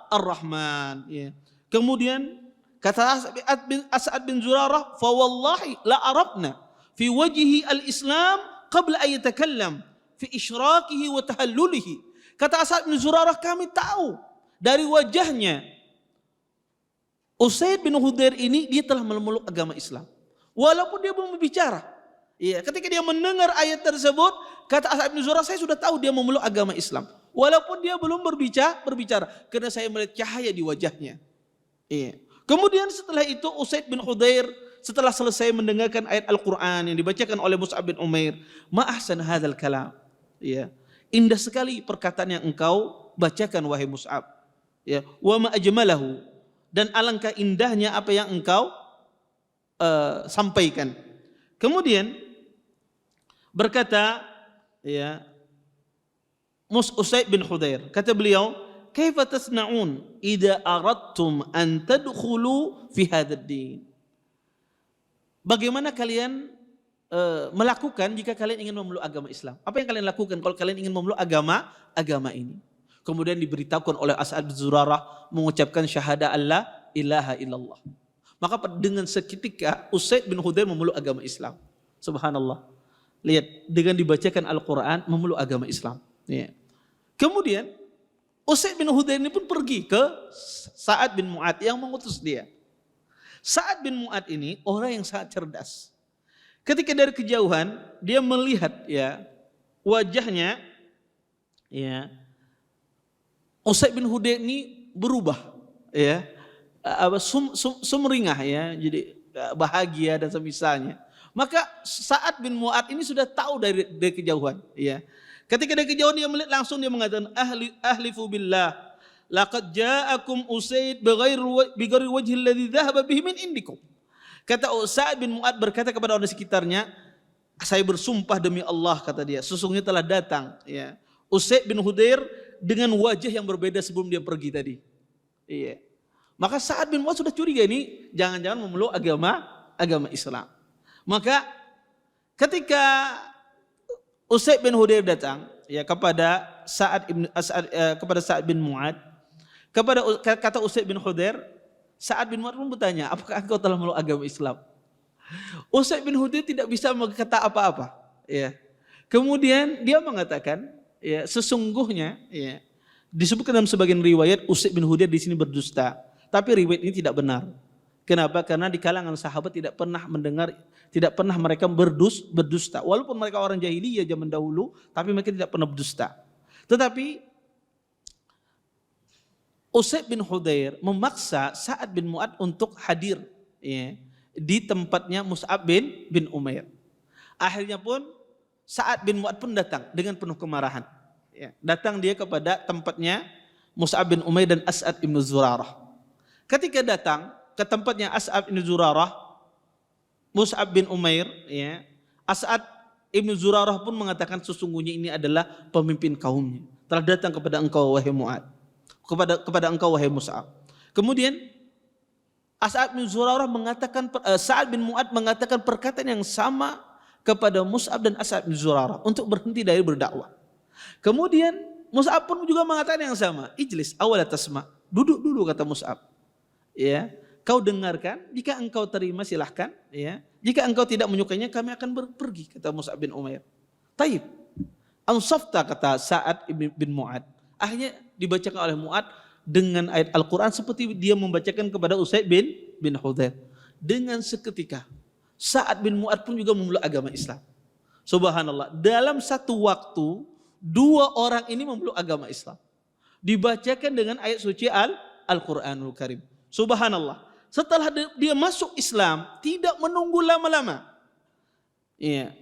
Ar-Rahman, ya. Kemudian kata As'ad bin Zurarah, fa wallahi la arabna fi wajhi al-Islam qabla an yatakallam fi isyraqihi wa tahallulihi. Kata As'ad bin Zurarah, kami tahu dari wajahnya Usaid bin Khudair ini dia telah memeluk agama Islam walaupun dia belum berbicara. Iya, ketika dia mendengar ayat tersebut, kata As'ad bin Zurarah, saya sudah tahu dia memeluk agama Islam walaupun dia belum berbicara karena saya melihat cahaya di wajahnya. Iya. Kemudian setelah itu Usaid bin Khudair setelah selesai mendengarkan ayat Al-Quran yang dibacakan oleh Mus'ab bin Umair, ma ahsan hadzal kalam, ya, indah sekali perkataan yang engkau bacakan wahai Mus'ab, ya, wa ma ajmalahu, dan alangkah indahnya apa yang engkau sampaikan. Kemudian berkata, ya, Usaid bin Khudair, kata beliau, kaifa tasna'un idza aradtum an tadkhulu fi hadzal din. Bagaimana kalian melakukan jika kalian ingin memeluk agama Islam? Apa yang kalian lakukan kalau kalian ingin memeluk agama ini? Kemudian diberitahukan oleh As'ad bin Zurarah mengucapkan syahadah Allah ilaha illallah. Maka dengan seketika Usaid bin Khudair memeluk agama Islam. Subhanallah. Lihat, dengan dibacakan Al-Quran memeluk agama Islam. Ya. Kemudian Usaid bin Khudair ini pun pergi ke Sa'ad bin Mu'adz yang mengutus dia. Sa'ad bin Mu'adz ini orang yang sangat cerdas. Ketika dari kejauhan dia melihat, ya, wajahnya, ya, Usaid bin Khudair ini berubah, ya, sumringah, ya, jadi bahagia dan semisalnya. Maka Sa'ad bin Mu'adz ini sudah tahu dari kejauhan, ya. Ketika dari kejauhan dia melihat langsung dia mengatakan ahlifu billah laqad ja'akum Usaid bighairi wajhi alladhi dhahaba bihi min indikum. Kata Sa'ad bin Mu'adz berkata kepada orang di sekitarnya, saya bersumpah demi Allah, kata dia, sesungguhnya telah datang, ya, Usaid bin Khudair dengan wajah yang berbeda sebelum dia pergi tadi. Iya. Maka Sa'ad bin Mu'adz sudah curiga, ini jangan-jangan memeluk agama Islam. Maka ketika Usaid bin Khudair datang, ya, kepada Sa'ad bin Mu'adz, kata Usaid bin Khudair, Sa'ad bin Mu'adz pun bertanya, apakah engkau telah memeluk agama Islam? Usaid bin Khudair tidak bisa berkata apa-apa, ya. Kemudian dia mengatakan, ya, sesungguhnya, ya, disebutkan dalam sebagian riwayat Usaid bin Khudair di sini berdusta, tapi riwayat ini tidak benar. Kenapa? Karena di kalangan sahabat tidak pernah mereka berdusta. Walaupun mereka orang jahiliyah zaman dahulu, tapi mereka tidak pernah berdusta. Tetapi Usaid bin Khudair memaksa Sa'ad bin Mu'adz untuk hadir, ya, di tempatnya Mus'ab bin Umair. Akhirnya pun Sa'ad bin Mu'adz pun datang dengan penuh kemarahan. Ya, datang dia kepada tempatnya Mus'ab bin Umair dan As'ad bin Zurarah. Ketika datang ke tempatnya As'ad bin Zurarah, Mus'ab bin Umair, ya, As'ad bin Zurarah pun mengatakan sesungguhnya ini adalah pemimpin kaumnya. Telah datang kepada engkau wahai Mu'adz, kepada engkau wahai Mus'ab. Kemudian As'ad bin Zurarah mengatakan, Sa'ad bin Mu'adz mengatakan perkataan yang sama kepada Mus'ab dan As'ad bin Zurarah untuk berhenti dari berdakwah. Kemudian Mus'ab pun juga mengatakan yang sama. Ijlis awala tasma. Duduk dulu kata Mus'ab. Ya, kau dengarkan, jika engkau terima silahkan, ya. Jika engkau tidak menyukainya kami akan pergi kata Mus'ab bin Umair. Taib. Ansafta kata Sa'ad bin Mu'ad. Akhirnya dibacakan oleh Mu'ad dengan ayat Al-Quran seperti dia membacakan kepada Usaid bin Hudayr. Dengan seketika Sa'ad bin Mu'ad pun juga memeluk agama Islam. Subhanallah, dalam satu waktu dua orang ini memeluk agama Islam. Dibacakan dengan ayat suci Al-Quranul Karim. Subhanallah. Setelah dia masuk Islam, tidak menunggu lama-lama. Ya.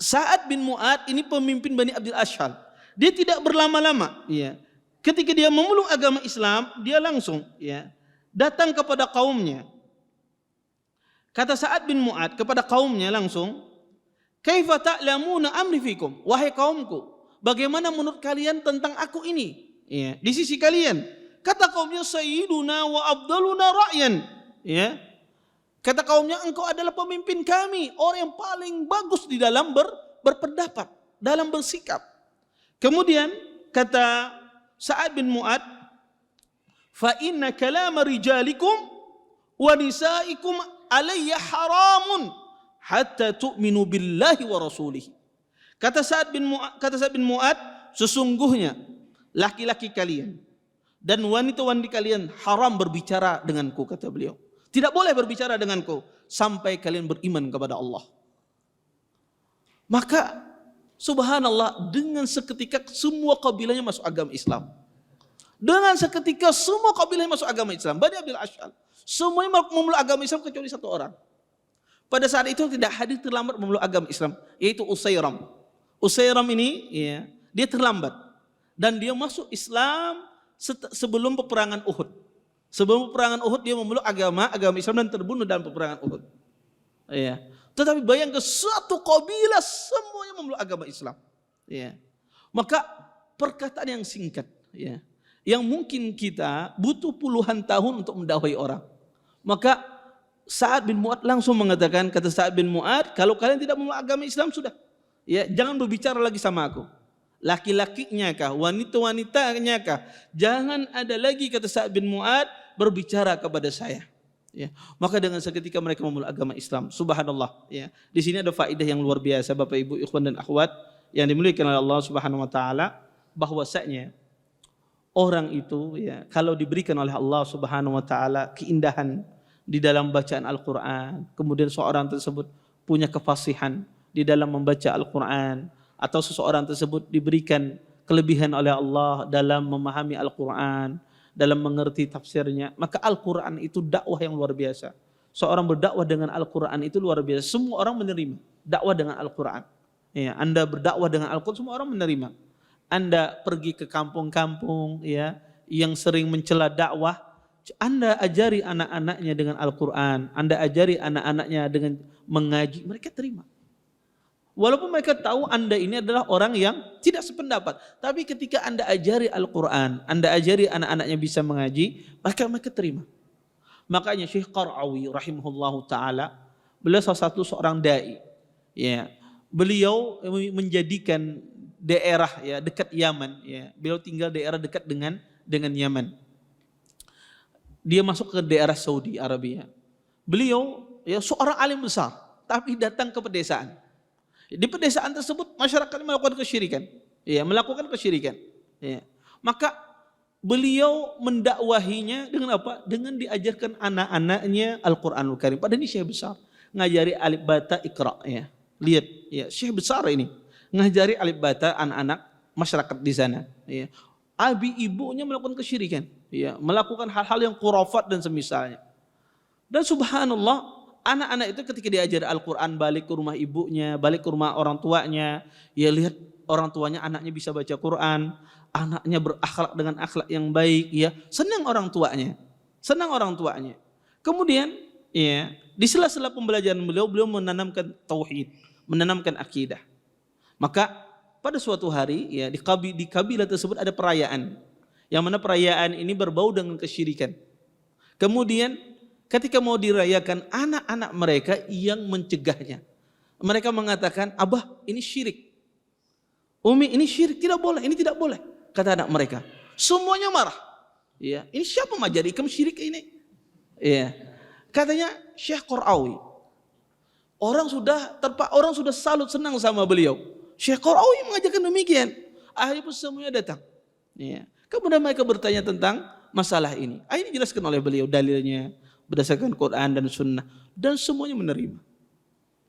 Sa'ad bin Mu'ad ini pemimpin Bani Abdul Ashhal. Dia tidak berlama-lama. Ya. Ketika dia memeluk agama Islam, dia langsung datang kepada kaumnya. Kata Sa'ad bin Mu'ad kepada kaumnya langsung, "Kaifa ta'lamuna amri fikum?" Wahai kaumku, bagaimana menurut kalian tentang aku ini? Ya, di sisi kalian. Kata kaumnya, "Sayyiduna wa afdaluna ra'yan." Ya. Kata kaumnya, engkau adalah pemimpin kami, orang yang paling bagus di dalam berpendapat, dalam bersikap. Kemudian kata Sa'ad bin Mu'ad, "Fa inna kalama rijalikum wa nisaikum alayya haramun hatta tu'minu billahi wa rasulih." Kata Sa'ad bin Mu'ad, sesungguhnya laki-laki kalian dan wanita-wanita kalian haram berbicara denganku, kata beliau. Tidak boleh berbicara denganku sampai kalian beriman kepada Allah. Maka subhanallah, dengan seketika semua kabilahnya masuk agama Islam. Dengan seketika semua kabilahnya masuk agama Islam. Bani Abdul Ashhal semuanya memeluk agama Islam kecuali satu orang. Pada saat itu tidak hadir terlambat memeluk agama Islam, yaitu Usairam. Usairam ini dia terlambat dan dia masuk Islam sebelum peperangan Uhud. Sebelum peperangan Uhud dia memeluk agama Islam dan terbunuh dalam peperangan Uhud. Ya. Tetapi bayangkan satu kabilah semuanya memeluk agama Islam. Ya. Maka perkataan yang singkat, yang mungkin kita butuh puluhan tahun untuk mendakwai orang. Maka Sa'ad bin Mu'ad langsung mengatakan, kata Sa'ad bin Mu'ad, kalau kalian tidak memeluk agama Islam sudah, jangan berbicara lagi sama aku. Laki-lakinya kah, wanita-wanitanya kah, jangan ada lagi, kata Sa'ad bin Mu'ad, berbicara kepada saya. Maka dengan seketika mereka memeluk agama Islam. Subhanallah. Di sini ada faedah yang luar biasa, Bapak Ibu, ikhwan dan akhwat yang dimuliakan oleh Allah Subhanahu wa taala, bahwasanya orang itu kalau diberikan oleh Allah Subhanahu wa taala keindahan di dalam bacaan Al-Qur'an, kemudian seorang tersebut punya kefasihan di dalam membaca Al-Qur'an, atau seseorang tersebut diberikan kelebihan oleh Allah dalam memahami Al-Qur'an, dalam mengerti tafsirnya, maka Al-Quran itu dakwah yang luar biasa. Seorang berdakwah dengan Al-Quran itu luar biasa. Semua orang menerima dakwah dengan Al-Quran. Anda berdakwah dengan Al-Quran, semua orang menerima. Anda pergi ke kampung-kampung yang sering mencela dakwah, Anda ajari anak-anaknya dengan Al-Quran, Anda ajari anak-anaknya dengan mengaji, mereka terima. Walaupun mereka tahu Anda ini adalah orang yang tidak sependapat, tapi ketika Anda ajari Al-Quran, Anda ajari anak-anaknya bisa mengaji, maka mereka terima. Makanya Syekh Qar'awi rahimahullahu ta'ala, beliau salah satu seorang da'i. Beliau menjadikan daerah dekat Yaman. Beliau tinggal daerah dekat dengan Yaman. Dia masuk ke daerah Saudi Arabia. Beliau seorang alim besar, tapi datang ke pedesaan. Di pedesaan tersebut masyarakat melakukan kesyirikan, Maka beliau mendakwahinya dengan apa? Dengan diajarkan anak-anaknya Al-Quranul Karim. Padahal ini syekh besar, ngajari alif bata ikra. Lihat, syekh besar ini ngajari alif bata anak-anak masyarakat di sana. Abi ibunya melakukan kesyirikan, melakukan hal-hal yang khurafat dan semisalnya. Dan subhanallah, anak-anak itu ketika diajar Al-Quran balik ke rumah ibunya, balik ke rumah orang tuanya, lihat orang tuanya, anaknya bisa baca Quran, anaknya berakhlak dengan akhlak yang baik, senang orang tuanya. Kemudian di sela-sela pembelajaran beliau menanamkan tauhid, menanamkan akidah. Maka pada suatu hari di kabilah tersebut ada perayaan, yang mana perayaan ini berbau dengan kesyirikan. Kemudian ketika mau dirayakan, anak-anak mereka yang mencegahnya. Mereka mengatakan, Abah ini syirik, Umi ini syirik, tidak boleh, ini tidak boleh. Kata anak mereka. Semuanya marah. Ya, ini siapa majadikum syirik ini? Ya. Katanya Syekh Qara'awi. Orang sudah salut senang sama beliau. Syekh Qara'awi mengajarkan demikian. Akhirnya pun semuanya datang. Ya. Kemudian mereka bertanya tentang masalah ini. Ini dijelaskan oleh beliau dalilnya berdasarkan Quran dan Sunnah dan semuanya menerima.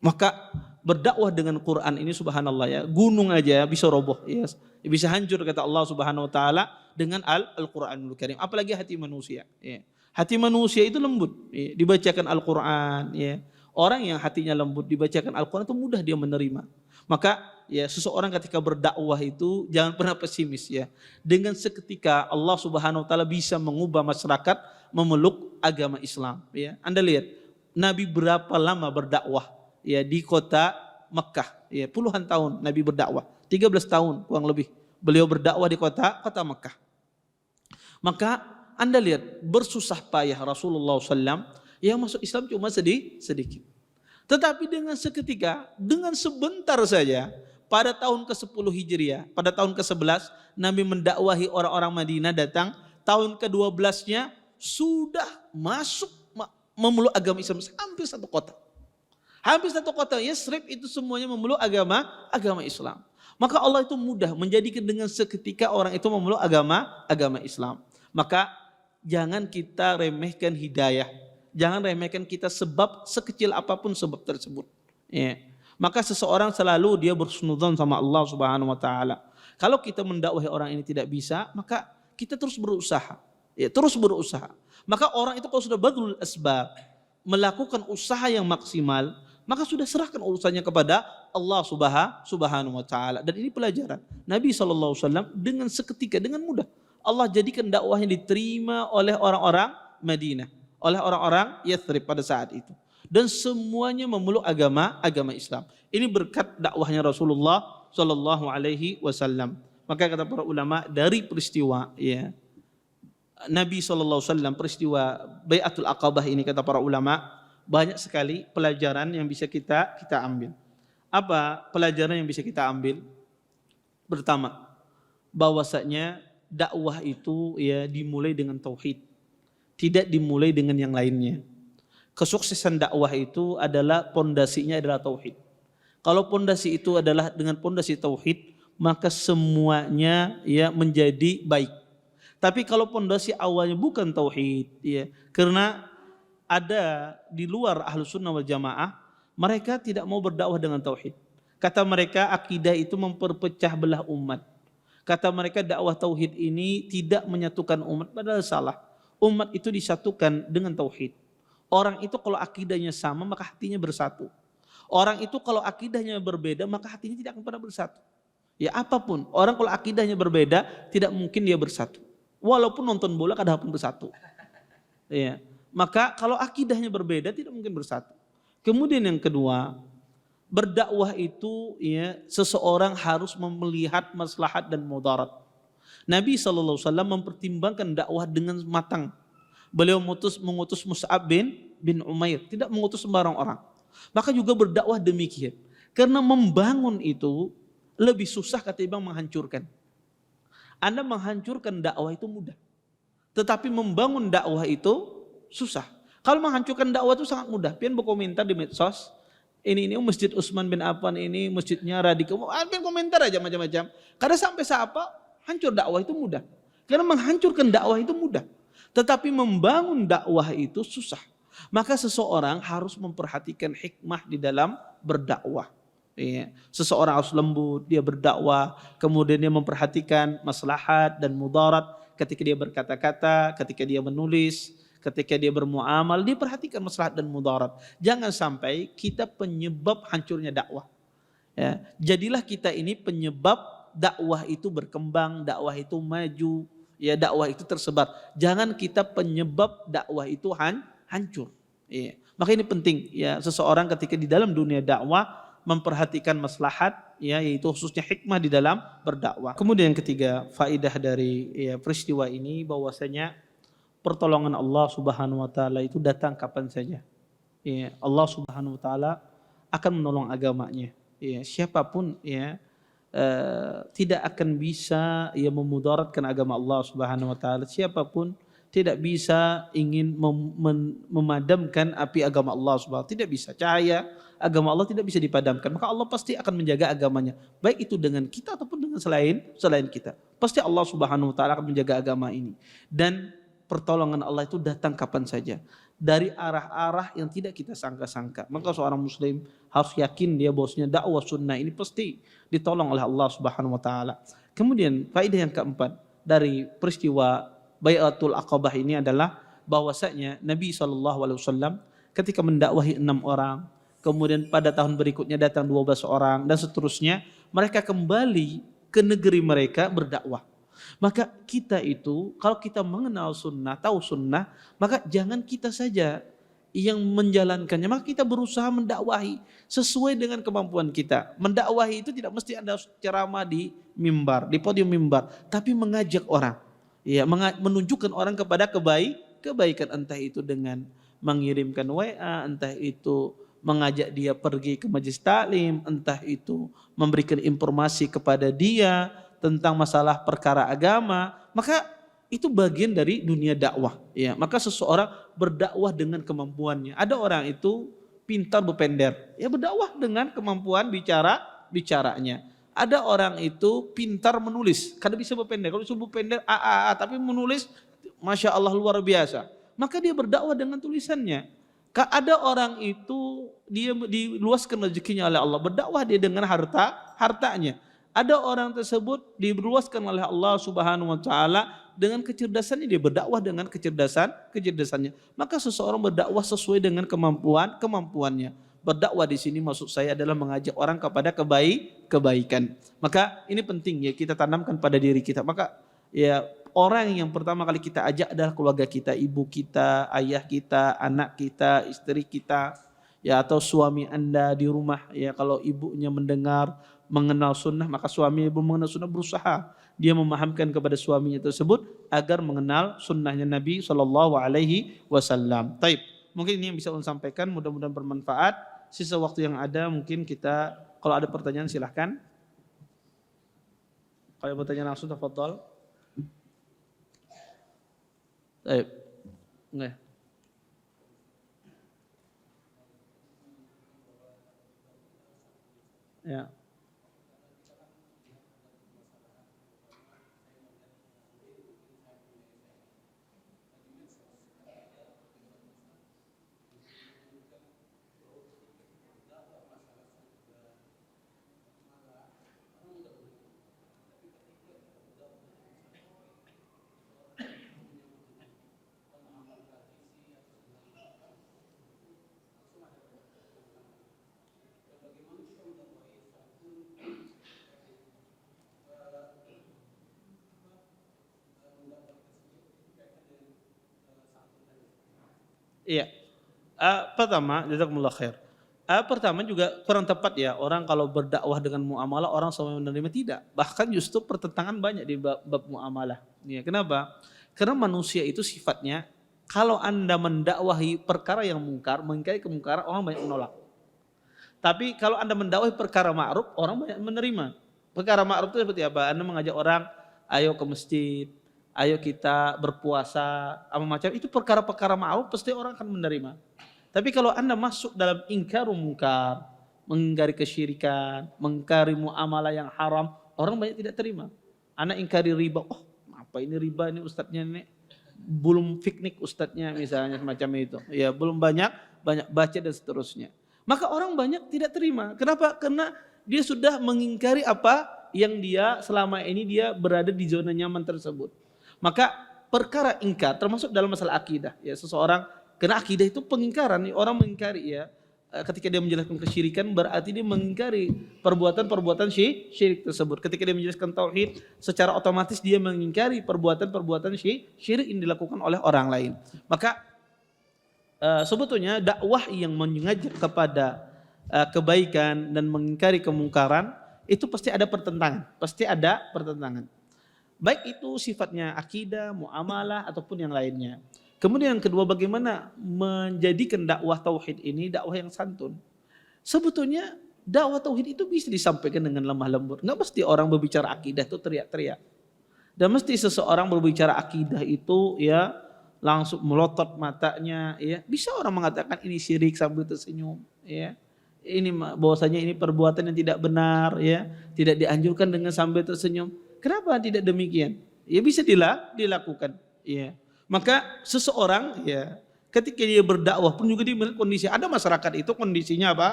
Maka berdakwah dengan Quran ini subhanallah ya, gunung aja bisa roboh, ya. Bisa hancur kata Allah Subhanahu wa taala dengan Al-Qur'anul Karim, apalagi hati manusia, ya. Hati manusia itu lembut, ya. Dibacakan Al-Qur'an, ya. Orang yang hatinya lembut dibacakan Al-Qur'an itu mudah dia menerima. Maka ya seseorang ketika berdakwah itu jangan pernah pesimis ya. Dengan seketika Allah Subhanahu wa taala bisa mengubah masyarakat memeluk agama Islam, ya. Anda lihat Nabi berapa lama berdakwah ya di kota Mekah, ya puluhan tahun Nabi berdakwah, 13 tahun kurang lebih beliau berdakwah di kota Mekah. Maka Anda lihat bersusah payah Rasulullah SAW yang masuk Islam cuma sedikit. Tetapi dengan seketika, dengan sebentar saja, pada tahun ke-10 Hijriah, pada tahun ke-11 Nabi mendakwahi orang-orang Madinah datang, tahun ke-12-nya sudah masuk memeluk agama Islam hampir satu kota. Hampir satu kota Yasrib itu semuanya memeluk agama Islam. Maka Allah itu mudah menjadikan dengan seketika orang itu memeluk agama Islam. Maka jangan kita remehkan hidayah. Jangan remehkan kita sebab sekecil apapun sebab tersebut. Ya. Maka seseorang selalu dia bersunudzon sama Allah Subhanahu wa taala. Kalau kita mendakwahi orang ini tidak bisa, maka kita terus berusaha. Ya, terus berusaha. Maka orang itu kalau sudah badlul asbab, melakukan usaha yang maksimal, maka sudah serahkan urusannya kepada Allah Subhanahu wa taala. Dan ini pelajaran. Nabi SAW dengan seketika, dengan mudah Allah jadikan dakwahnya diterima oleh orang-orang Madinah, oleh orang-orang Yathrib pada saat itu. Dan semuanya memeluk agama Islam. Ini berkat dakwahnya Rasulullah sallallahu alaihi wasallam. Maka kata para ulama dari peristiwa ya Nabi SAW, peristiwa Bai'atul Aqabah ini kata para ulama, banyak sekali pelajaran yang bisa kita ambil. Apa pelajaran yang bisa kita ambil? Pertama, bahwasanya dakwah itu ya dimulai dengan tauhid, tidak dimulai dengan yang lainnya. Kesuksesan dakwah itu adalah pondasinya adalah tauhid. Kalau pondasi itu adalah dengan pondasi tauhid, maka semuanya ya menjadi baik. Tapi kalau pondasi awalnya bukan tauhid, ya, karena ada di luar Ahlus Sunnah wal Jamaah, mereka tidak mau berdakwah dengan tauhid. Kata mereka akidah itu memperpecah belah umat. Kata mereka dakwah tauhid ini tidak menyatukan umat, padahal salah. Umat itu disatukan dengan tauhid. Orang itu kalau akidahnya sama maka hatinya bersatu. Orang itu kalau akidahnya berbeda maka hatinya tidak akan pernah bersatu. Ya apapun, orang kalau akidahnya berbeda tidak mungkin dia bersatu. Walaupun nonton bola kadang pun bersatu. Ya. Maka kalau akidahnya berbeda tidak mungkin bersatu. Kemudian yang kedua, berdakwah itu ya seseorang harus melihat maslahat dan mudarat. Nabi SAW mempertimbangkan dakwah dengan matang. Beliau mengutus Mus'ab bin Umair, tidak mengutus sembarang orang. Maka juga berdakwah demikian. Karena membangun itu lebih susah ketimbang menghancurkan. Anda menghancurkan dakwah itu mudah. Tetapi membangun dakwah itu susah. Kalau menghancurkan dakwah itu sangat mudah. Pian berkomentar di medsos, ini Masjid Utsman bin Affan ini masjidnya radikal. Pian komentar aja macam-macam. Karena sampai siapa hancur dakwah itu mudah. Karena menghancurkan dakwah itu mudah. Tetapi membangun dakwah itu susah. Maka seseorang harus memperhatikan hikmah di dalam berdakwah. Ya. Seseorang harus lembut, dia berdakwah, kemudian dia memperhatikan maslahat dan mudarat ketika dia berkata-kata, ketika dia menulis, ketika dia bermuamal, dia perhatikan maslahat dan mudarat. Jangan sampai kita penyebab hancurnya dakwah. Ya. Jadilah kita ini penyebab dakwah itu berkembang, dakwah itu maju, ya dakwah itu tersebar. Jangan kita penyebab dakwah itu hancur. Ya. Maka ini penting ya seseorang ketika di dalam dunia dakwah memperhatikan maslahat ya yaitu khususnya hikmah di dalam berdakwah. Kemudian yang ketiga, faedah dari ya, peristiwa ini bahwasanya pertolongan Allah Subhanahu wa taala itu datang kapan saja. Allah Subhanahu wa taala akan menolong agamanya. Siapapun tidak akan bisa ia memudaratkan agama Allah Subhanahu wa taala. Siapapun tidak bisa ingin memadamkan api agama Allah Subhanahu wa taala. Tidak bisa. Cahaya agama Allah tidak bisa dipadamkan. Maka Allah pasti akan menjaga agamanya. Baik itu dengan kita ataupun dengan selain kita. Pasti Allah Subhanahu wa taala akan menjaga agama ini. Dan pertolongan Allah itu datang kapan saja. Dari arah-arah yang tidak kita sangka-sangka. Maka seorang muslim harus yakin dia bahwasanya dakwah sunnah ini pasti ditolong oleh Allah Subhanahu wa taala. Kemudian faedah yang keempat dari peristiwa Bai'atul Aqabah ini adalah bahwasanya Nabi SAW ketika mendakwahi 6 orang, kemudian pada tahun berikutnya datang 12 orang dan seterusnya, mereka kembali ke negeri mereka berdakwah. Maka kita itu kalau kita mengenal sunnah, tahu sunnah, maka jangan kita saja yang menjalankannya, maka kita berusaha mendakwahi sesuai dengan kemampuan kita. Mendakwahi itu tidak mesti ada ceramah di mimbar, di podium mimbar, tapi mengajak orang, ya, menunjukkan orang kepada kebaikan, entah itu dengan mengirimkan WA, entah itu mengajak dia pergi ke majelis taklim, entah itu memberikan informasi kepada dia tentang masalah perkara agama, maka itu bagian dari dunia dakwah. Ya, maka seseorang berdakwah dengan kemampuannya. Ada orang itu pintar berpender, ya berdakwah dengan kemampuan bicaranya. Ada orang itu pintar menulis, kada bisa berpender. Kalau disuruh berpender, tapi menulis, masya Allah luar biasa. Maka dia berdakwah dengan tulisannya. Ada orang itu dia diluaskan rezekinya oleh Allah, berdakwah dia dengan hartanya. Ada orang tersebut diluaskan oleh Allah Subhanahu wa taala dengan kecerdasannya, dia berdakwah dengan kecerdasannya. Maka seseorang berdakwah sesuai dengan kemampuannya. Berdakwah di sini maksud saya adalah mengajak orang kepada kebaikan. Maka ini penting ya kita tanamkan pada diri kita. Maka ya orang yang pertama kali kita ajak adalah keluarga kita, ibu kita, ayah kita, anak kita, istri kita, ya atau suami Anda di rumah. Ya kalau ibunya mengenal sunnah, maka suami ibu mengenal sunnah, berusaha dia memahamkan kepada suaminya tersebut agar mengenal sunnahnya Nabi SAW. Taib. Mungkin ini yang bisa saya sampaikan, mudah-mudahan bermanfaat. Sisa waktu yang ada mungkin kita, kalau ada pertanyaan silahkan. Kalau pertanyaan langsung, tafadhol. Taib. Nggak. Ya. Iya. Pertama, jazakumullah khair. Pertama juga kurang tepat ya, orang kalau berdakwah dengan muamalah orang semua menerima, tidak. Bahkan justru pertentangan banyak di bab muamalah. Ya, kenapa? Karena manusia itu sifatnya kalau Anda mendakwahi perkara yang mungkar, mengingkari kemungkaran, orang banyak menolak. Tapi kalau Anda mendakwahi perkara ma'ruf, orang banyak menerima. Perkara ma'ruf itu seperti apa? Anda mengajak orang, ayo ke masjid, ayo kita berpuasa, apa macam itu perkara-perkara ma'ruf pasti orang akan menerima. Tapi kalau Anda masuk dalam ingkar mungkar, mengingkari kesyirikan, mengingkari muamalah yang haram, orang banyak tidak terima. Anda ingkari riba, oh apa ini riba ini ustadznya ini belum fiknik ustadznya misalnya semacam itu. Ya belum banyak baca dan seterusnya. Maka orang banyak tidak terima. Kenapa? Karena dia sudah mengingkari apa yang dia selama ini dia berada di zona nyaman tersebut. Maka perkara ingkar termasuk dalam masalah akidah. Ya seseorang, karena akidah itu pengingkaran, orang mengingkari ya. Ketika dia menjelaskan kesyirikan berarti dia mengingkari perbuatan-perbuatan syirik tersebut. Ketika dia menjelaskan tauhid, secara otomatis dia mengingkari perbuatan-perbuatan syirik yang dilakukan oleh orang lain. Maka sebetulnya dakwah yang mengajak kepada kebaikan dan mengingkari kemungkaran itu pasti ada pertentangan. Baik itu sifatnya akidah, muamalah ataupun yang lainnya. Kemudian yang kedua, bagaimana menjadikan dakwah tauhid ini dakwah yang santun. Sebetulnya dakwah tauhid itu bisa disampaikan dengan lemah lembut. Nggak mesti orang berbicara akidah itu teriak-teriak. Dan mesti seseorang berbicara akidah itu ya langsung melotot matanya, ya. Bisa orang mengatakan ini syirik sambil tersenyum, ya. Ini bahwasanya ini perbuatan yang tidak benar, ya. Tidak dianjurkan dengan sambil tersenyum. Kenapa tidak demikian? Ya bisa dilakukan, ya. Maka seseorang ya ketika dia berdakwah pun juga dia melihat kondisi, ada masyarakat itu kondisinya apa?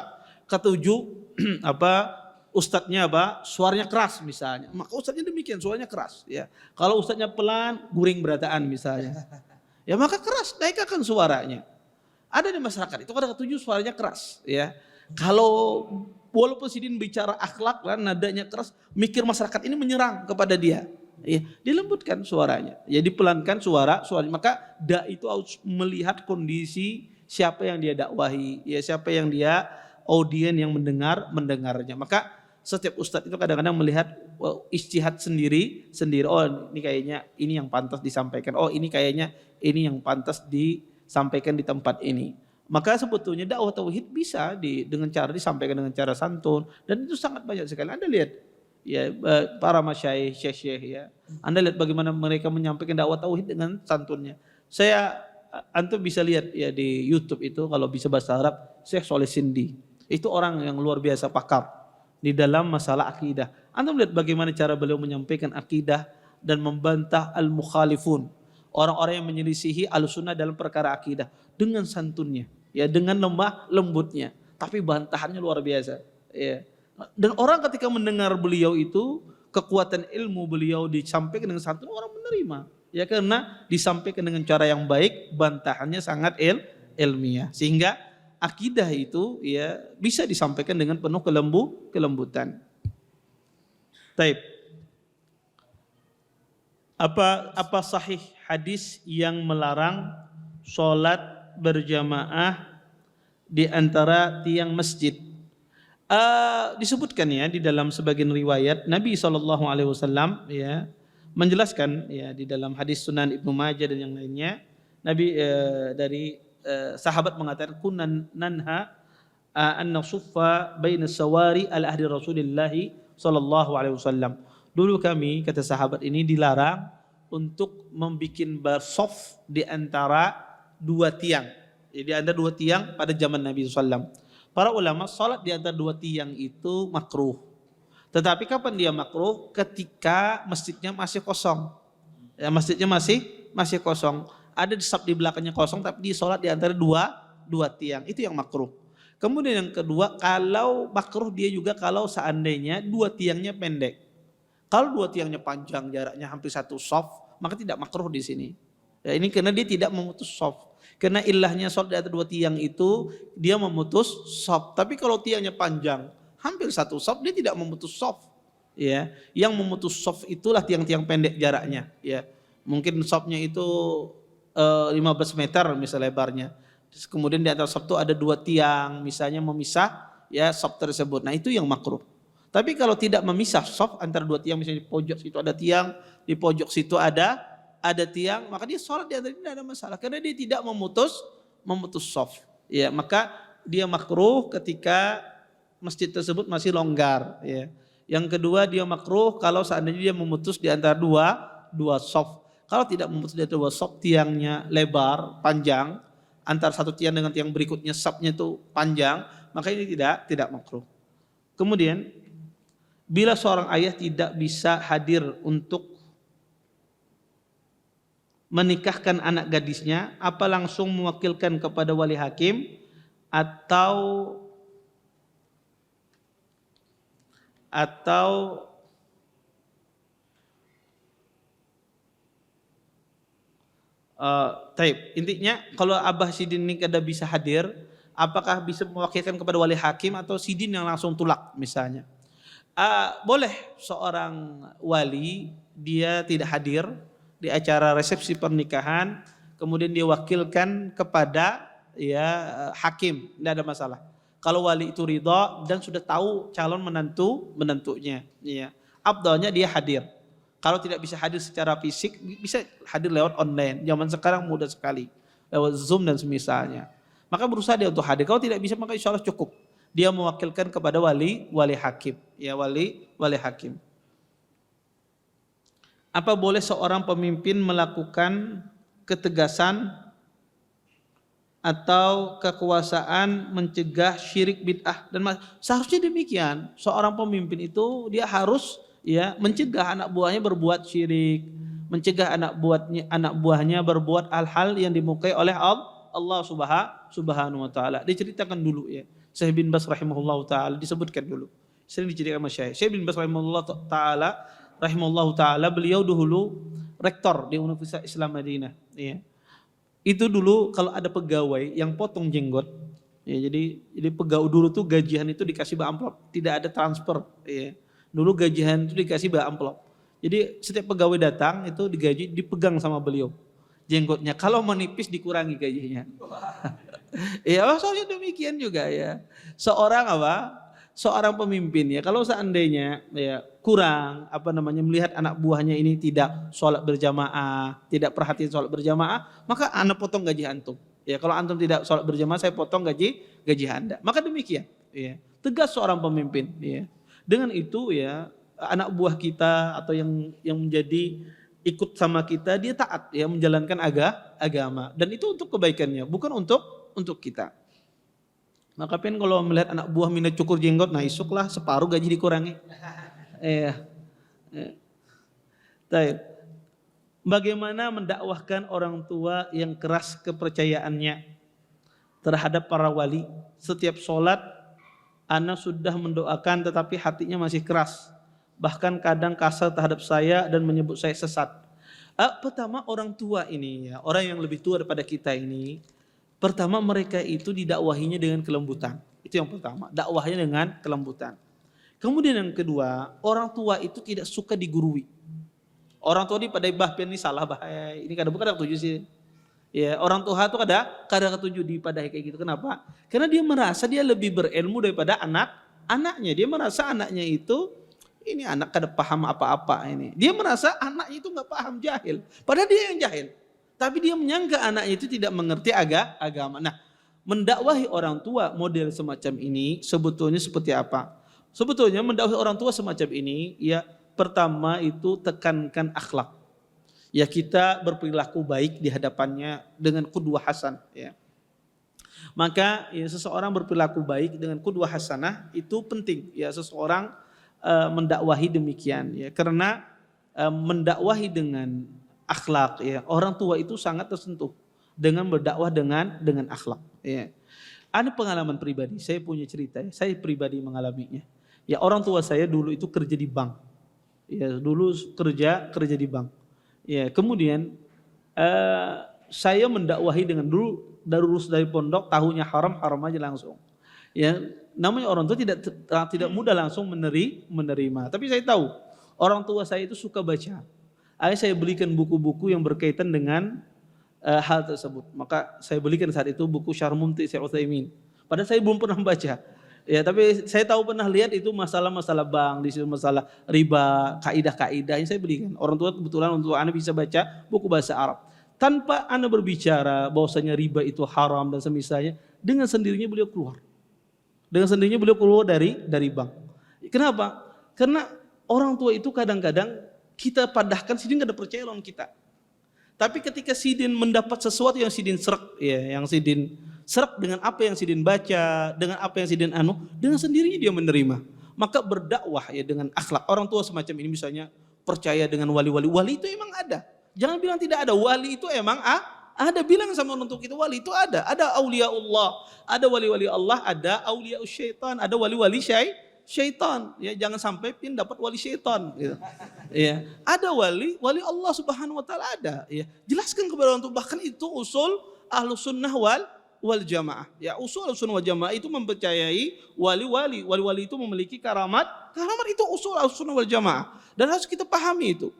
Ketujuh apa? Ustadznya apa? Suaranya keras misalnya. Maka ustadznya demikian, suaranya keras, ya. Kalau ustadznya pelan, guring berataan misalnya. Ya maka keras, naikkan suaranya. Ada di masyarakat itu ada ketujuh suaranya keras, ya. Kalau walaupun sidin bicara akhlak lah, nadanya keras, mikir masyarakat ini menyerang kepada dia. Ya, dilembutkan suaranya. Ya dipelankan suaranya. Maka itu harus melihat kondisi siapa yang dia dakwahi, ya siapa yang dia audien yang mendengarnya. Maka setiap ustadz itu kadang-kadang melihat ijtihad sendiri. Oh ini kayaknya ini yang pantas disampaikan. Oh ini kayaknya ini yang pantas disampaikan di tempat ini. Maka sebetulnya dakwah tauhid bisa dengan cara disampaikan dengan cara santun, dan itu sangat banyak sekali. Anda lihat ya para masyayikh, syekh ya. Anda lihat bagaimana mereka menyampaikan dakwah tauhid dengan santunnya. Antum bisa lihat ya di YouTube itu kalau bisa bahasa Arab, Syekh Soleh Sindi. Itu orang yang luar biasa pakar di dalam masalah akidah. Anda melihat bagaimana cara beliau menyampaikan akidah dan membantah al-mukhalifun, orang-orang yang menyelisihi al-sunnah dalam perkara akidah dengan santunnya, ya dengan lemah lembutnya, tapi bantahannya luar biasa, ya. Dan orang ketika mendengar beliau itu, kekuatan ilmu beliau disampaikan dengan santun, orang menerima, ya karena disampaikan dengan cara yang baik, bantahannya sangat ilmiah, sehingga akidah itu ya bisa disampaikan dengan penuh kelembutan. Taib. Apa sahih hadis yang melarang sholat berjamaah di antara tiang masjid? Disebutkan ya di dalam sebagian riwayat Nabi SAW ya menjelaskan ya di dalam hadis Sunan Ibnu Majah dan yang lainnya, Nabi dari sahabat mengatakan kunna nanha an nasuffa baina sawari al ahdi Rasulillah sallallahu alaihi wasallam. Dulu kami, kata sahabat ini, dilarang untuk membuat soft di antara dua tiang. Jadi ada dua tiang pada zaman Nabi SAW. Para ulama salat di antara dua tiang itu makruh. Tetapi kapan dia makruh? Ketika masjidnya masih kosong. Ya, masjidnya masih kosong. Ada di saf di belakangnya kosong, tapi di sholat di antara dua tiang, itu yang makruh. Kemudian yang kedua, kalau makruh dia juga kalau seandainya dua tiangnya pendek. Kalau dua tiangnya panjang, jaraknya hampir satu saf, maka tidak makruh di sini. Ya, ini karena dia tidak memutus saf. Karena ilahnya sholat di antara dua tiang itu dia memutus saf. Tapi kalau tiangnya panjang, hampir satu saf, dia tidak memutus saf. Ya, yang memutus saf itulah tiang-tiang pendek jaraknya. Ya, mungkin safnya itu 15 meter misalnya lebarnya. Terus kemudian di antara saf itu ada dua tiang misalnya memisah ya saf tersebut. Nah itu yang makruh. Tapi kalau tidak memisah saf antara dua tiang, misalnya di pojok situ ada tiang, di pojok situ ada tiang, maka dia sholat di antara ini tidak ada masalah karena dia tidak memutus saf. Ya, maka dia makruh ketika masjid tersebut masih longgar, ya. Yang kedua dia makruh kalau seandainya dia memutus di antara dua saf. Kalau tidak memutus dari dua saf, tiangnya lebar, panjang, antara satu tiang dengan tiang berikutnya safnya itu panjang, maka ini tidak makruh. Kemudian, bila seorang ayah tidak bisa hadir untuk menikahkan anak gadisnya, apa langsung mewakilkan kepada wali hakim atau intinya kalau Abah Sidin ini kada bisa hadir, apakah bisa mewakilkan kepada wali hakim atau Sidin yang langsung tulak misalnya? Boleh seorang wali dia tidak hadir di acara resepsi pernikahan, kemudian dia wakilkan kepada ya hakim, tidak ada masalah. Kalau wali itu ridha dan sudah tahu calon menantunya, ya. Afdalnya dia hadir. Kalau tidak bisa hadir secara fisik, bisa hadir lewat online. Zaman sekarang mudah sekali, lewat Zoom dan semisalnya. Maka berusaha dia untuk hadir. Kalau tidak bisa, maka insya Allah cukup. Dia mewakilkan kepada wali hakim, ya wali hakim. Apa boleh seorang pemimpin melakukan ketegasan atau kekuasaan mencegah syirik bid'ah dan seharusnya demikian. Seorang pemimpin itu dia harus ya mencegah anak buahnya berbuat syirik, mencegah anak buahnya berbuat hal-hal yang dimurkai oleh Allah Subhanahu wa taala. Diceritakan dulu ya. Syekh bin Baz rahimahullahu taala disebutkan dulu. Sering diceritakan sama Syekh bin Baz rahimahullahu taala, beliau dulu rektor di Universitas Islam Madinah, ya. Itu dulu kalau ada pegawai yang potong jenggot, ya, jadi pegawai dulu tuh gajian itu dikasih amplop, tidak ada transfer, ya. Dulu gajian itu dikasih amplop. Jadi setiap pegawai datang itu digaji dipegang sama beliau jenggotnya. Kalau menipis dikurangi gajinya. Ya, soalnya demikian juga ya. Seorang pemimpin ya, kalau seandainya ya kurang melihat anak buahnya ini tidak sholat berjamaah, tidak perhatian sholat berjamaah, maka Anda potong gaji antum. Ya, kalau antum tidak sholat berjamaah, saya potong gaji Anda. Maka demikian. Ya, tegas seorang pemimpin. Ya. Dengan itu ya anak buah kita atau yang menjadi ikut sama kita, dia taat ya menjalankan agama, dan itu untuk kebaikannya, bukan untuk kita. Maka kalau melihat anak buah minta cukur jenggot, nah isuklah separuh gaji dikurangi. Bagaimana mendakwahkan orang tua yang keras kepercayaannya terhadap para wali? Setiap sholat anak sudah mendoakan tetapi hatinya masih keras, bahkan kadang kasar terhadap saya dan menyebut saya sesat. Pertama, orang tua ini ya, orang yang lebih tua daripada kita ini, pertama mereka itu didakwahinya dengan kelembutan. Itu yang pertama, dakwahnya dengan kelembutan. Kemudian yang kedua, orang tua itu tidak suka digurui. Orang tua di pada bahkan ini salah bahaya. Ini kadang bukan ketujuh sih. Ya, orang tua itu kadang ketujuh di pada kayak gitu. Kenapa? Karena dia merasa dia lebih berilmu daripada anaknya. Dia merasa anaknya itu ini anak kada paham apa-apa ini. Dia merasa anaknya itu nggak paham, jahil. Padahal dia yang jahil. Tapi dia menyangka anaknya itu tidak mengerti agama. Nah, mendakwahi orang tua model semacam ini sebetulnya seperti apa? Sebetulnya mendakwahi orang tua semacam ini, ya pertama itu tekankan akhlak. Ya kita berperilaku baik di hadapannya dengan qudwah hasan. Ya. Maka ya, seseorang berperilaku baik dengan qudwah hasanah itu penting. Ya seseorang mendakwahi demikian. Ya karena mendakwahi dengan akhlak, ya orang tua itu sangat tersentuh dengan berdakwah dengan akhlak. Ya. Ada pengalaman pribadi, saya punya cerita, ya. Saya pribadi mengalaminya. Ya orang tua saya dulu itu kerja di bank. Ya dulu kerja di bank. Ya kemudian saya mendakwahi dengan dulu lulus dari pondok, tahunya haram aja langsung. Ya namanya orang tua tidak mudah langsung menerima. Tapi saya tahu orang tua saya itu suka baca. Saya belikan buku-buku yang berkaitan dengan hal tersebut. Maka saya belikan saat itu buku Syarh Mumti' Syekh Utsaimin. Padahal saya belum pernah baca. Ya, tapi saya tahu pernah lihat itu masalah-masalah bank, di situ masalah riba, kaidah-kaidah yang saya belikan. Orang tua kebetulan untuk anak bisa baca buku bahasa Arab. Tanpa anak berbicara bahwasanya riba itu haram dan semisalnya, dengan sendirinya beliau keluar. Dengan sendirinya beliau keluar dari bank. Kenapa? Karena orang tua itu kadang-kadang kita padahkan sidin gak ada percaya lawan kita. Tapi ketika sidin mendapat sesuatu yang sidin serak, ya, yang sidin serak dengan apa yang sidin baca, dengan apa yang sidin dengan sendirinya dia menerima. Maka berdakwah ya dengan akhlak. Orang tua semacam ini misalnya percaya dengan wali-wali. Wali itu emang ada. Jangan bilang tidak ada. Wali itu emang ada. Bilang sama orang tua kita wali itu ada. Ada aulia Allah, ada wali-wali Allah, ada aulia syaitan, ada wali-wali syaitan. Ya jangan sampai dapat wali syaitan gitu. Ya, ada wali Allah Subhanahu wa taala ada, ya. Jelaskan kepada orang tua, bahkan itu usul Ahlus Sunnah wal Jamaah. Ya, usul Ahlus Sunnah wal Jamaah itu mempercayai wali-wali itu memiliki karamat itu usul Ahlus Sunnah wal Jamaah dan harus kita pahami itu.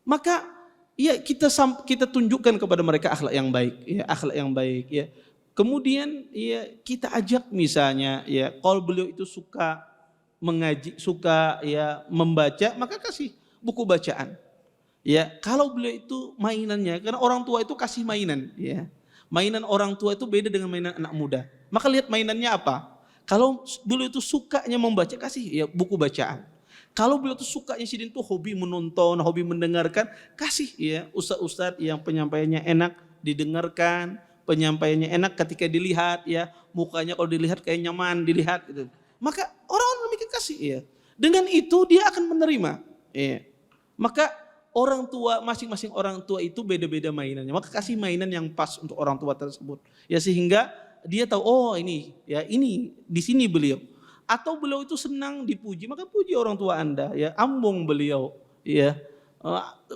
Maka ya kita tunjukkan kepada mereka akhlak yang baik, ya. Kemudian ya kita ajak misalnya ya kalau beliau itu suka mengaji, suka ya membaca, maka kasih buku bacaan. Ya, kalau beliau itu mainannya, karena orang tua itu kasih mainan, ya. Mainan orang tua itu beda dengan mainan anak muda. Maka lihat mainannya apa? Kalau beliau itu sukanya membaca, kasih ya buku bacaan. Kalau beliau itu sukanya sidin itu hobi menonton, hobi mendengarkan, kasih ya ustadz-ustadz yang penyampaiannya enak didengarkan, penyampaiannya enak ketika dilihat ya, mukanya kalau dilihat kayak nyaman dilihat gitu. Maka orang-orang demikian kasih ya. Dengan itu dia akan menerima. Ya. Maka orang tua, masing-masing orang tua itu beda-beda mainannya. Maka kasih mainan yang pas untuk orang tua tersebut. Ya sehingga dia tahu, oh ini ya ini di sini beliau. Atau beliau itu senang dipuji, maka puji orang tua Anda, ya ambung beliau, ya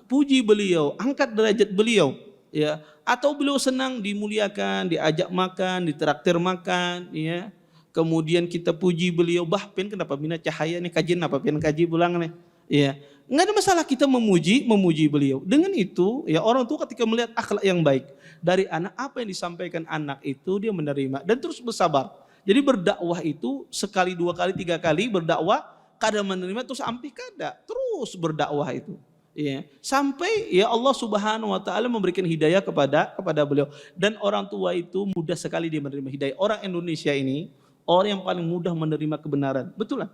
puji beliau, angkat derajat beliau, ya. Atau beliau senang dimuliakan, diajak makan, ditraktir makan, ya. Kemudian kita puji beliau, bah pen kenapa bina cahaya nih kajian apa pen kaji pulang nih, ya. Enggak ada masalah kita memuji beliau. Dengan itu, ya orang tua ketika melihat akhlak yang baik dari anak, apa yang disampaikan anak itu dia menerima dan terus bersabar. Jadi berdakwah itu sekali, dua kali, tiga kali berdakwah, kadang menerima terus sampai kada terus berdakwah itu. Ya, sampai ya Allah Subhanahu wa taala memberikan hidayah kepada beliau dan orang tua itu mudah sekali dia menerima hidayah. Orang Indonesia ini orang yang paling mudah menerima kebenaran. Betul lah.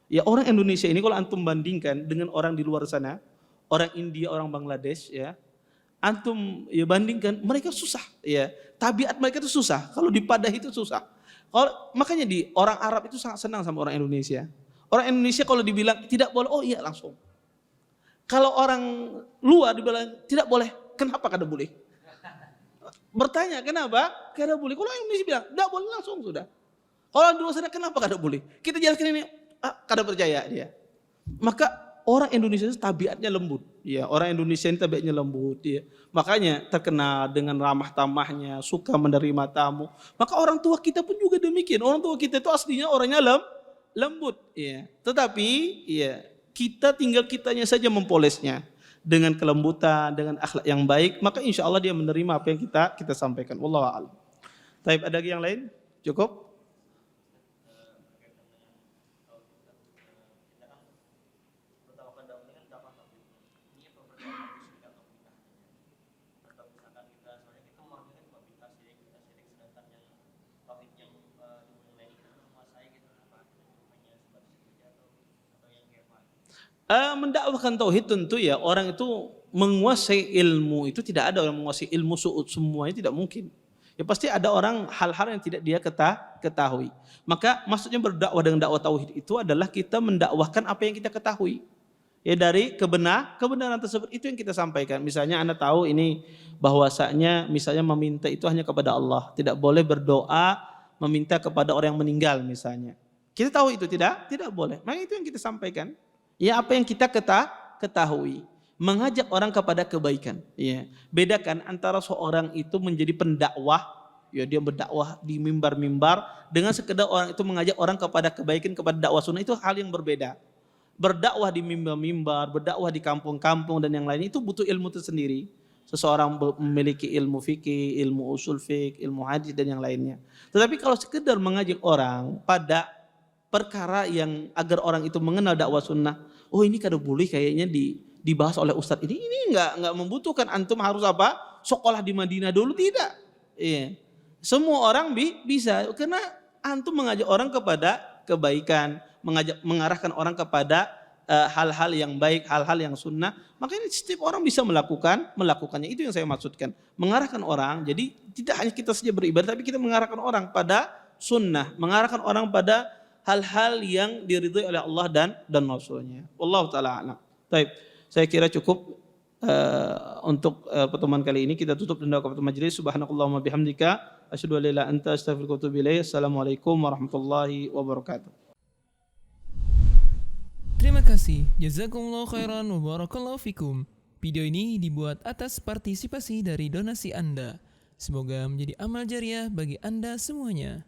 Ya orang Indonesia ini kalau antum bandingkan dengan orang di luar sana, orang India, orang Bangladesh ya, antum ya bandingkan mereka susah ya. Tabiat mereka itu susah. Kalau dipadahi itu susah. Makanya di orang Arab itu sangat senang sama orang Indonesia. Orang Indonesia kalau dibilang tidak boleh, oh iya langsung. Kalau orang luar dibilang tidak boleh, kenapa kada boleh? Bertanya kenapa? Kada boleh. Kalau orang Indonesia bilang tidak boleh langsung sudah. Kalau di luar sana kenapa kada boleh? Kita jelaskan ini, kada percaya dia. Maka orang Indonesia itu tabiatnya lembut. Ya, orang Indonesia ini tabiatnya lembut. Ya. Makanya terkenal dengan ramah tamahnya, suka menerima tamu. Maka orang tua kita pun juga demikian. Orang tua kita itu aslinya orangnya lembut. Ya. Tetapi ya kita tinggal kitanya saja mempolesnya dengan kelembutan, dengan akhlak yang baik. Maka insya Allah dia menerima apa yang kita sampaikan. Wallahu a'lam. Taib, ada lagi yang lain? Cukup? Mendakwahkan tauhid tentu ya orang itu menguasai ilmu itu tidak ada orang menguasai ilmu su'ud semuanya tidak mungkin. Ya pasti ada orang hal-hal yang tidak dia ketahui. Maka maksudnya berdakwah dengan dakwah tauhid itu adalah kita mendakwahkan apa yang kita ketahui. Ya dari kebenaran tersebut itu yang kita sampaikan. Misalnya Anda tahu ini bahwasanya misalnya meminta itu hanya kepada Allah, tidak boleh berdoa meminta kepada orang yang meninggal misalnya. Kita tahu itu tidak boleh. Maka itu yang kita sampaikan. Ya apa yang kita ketahui, mengajak orang kepada kebaikan. Ya, bedakan antara seorang itu menjadi pendakwah, ya dia berdakwah di mimbar-mimbar dengan sekedar orang itu mengajak orang kepada kebaikan, kepada dakwah sunnah itu hal yang berbeda. Berdakwah di mimbar-mimbar, berdakwah di kampung-kampung dan yang lain itu butuh ilmu tersendiri. Seseorang memiliki ilmu fikih, ilmu usul fikih, ilmu hadis dan yang lainnya. Tetapi kalau sekedar mengajak orang pada perkara yang agar orang itu mengenal dakwah sunnah, oh ini kada boleh kayaknya dibahas oleh ustadz ini enggak membutuhkan antum harus apa sekolah di Madinah dulu, tidak. Iya. Semua orang bisa karena antum mengajak orang kepada kebaikan, mengarahkan orang kepada hal-hal yang baik, hal-hal yang sunnah, makanya setiap orang bisa melakukannya. Itu yang saya maksudkan, mengarahkan orang. Jadi tidak hanya kita saja beribadah, tapi kita mengarahkan orang pada sunnah, mengarahkan orang pada hal-hal yang diridhoi oleh Allah dan Rasulnya. Wallahu ta'ala a'lam. Baik, saya kira cukup untuk pertemuan kali ini. Kita tutup dengan doa majelis. Subhanakallahumma bihamdika asyhadu an la ilaha illa anta astaghfiruka wa atubu ilaik. Assalamualaikum warahmatullahi wabarakatuh. Terima kasih. Jazakumullahu khairan wa barakallahu fikum. Video ini dibuat atas partisipasi dari donasi Anda. Semoga menjadi amal jariah bagi Anda semuanya.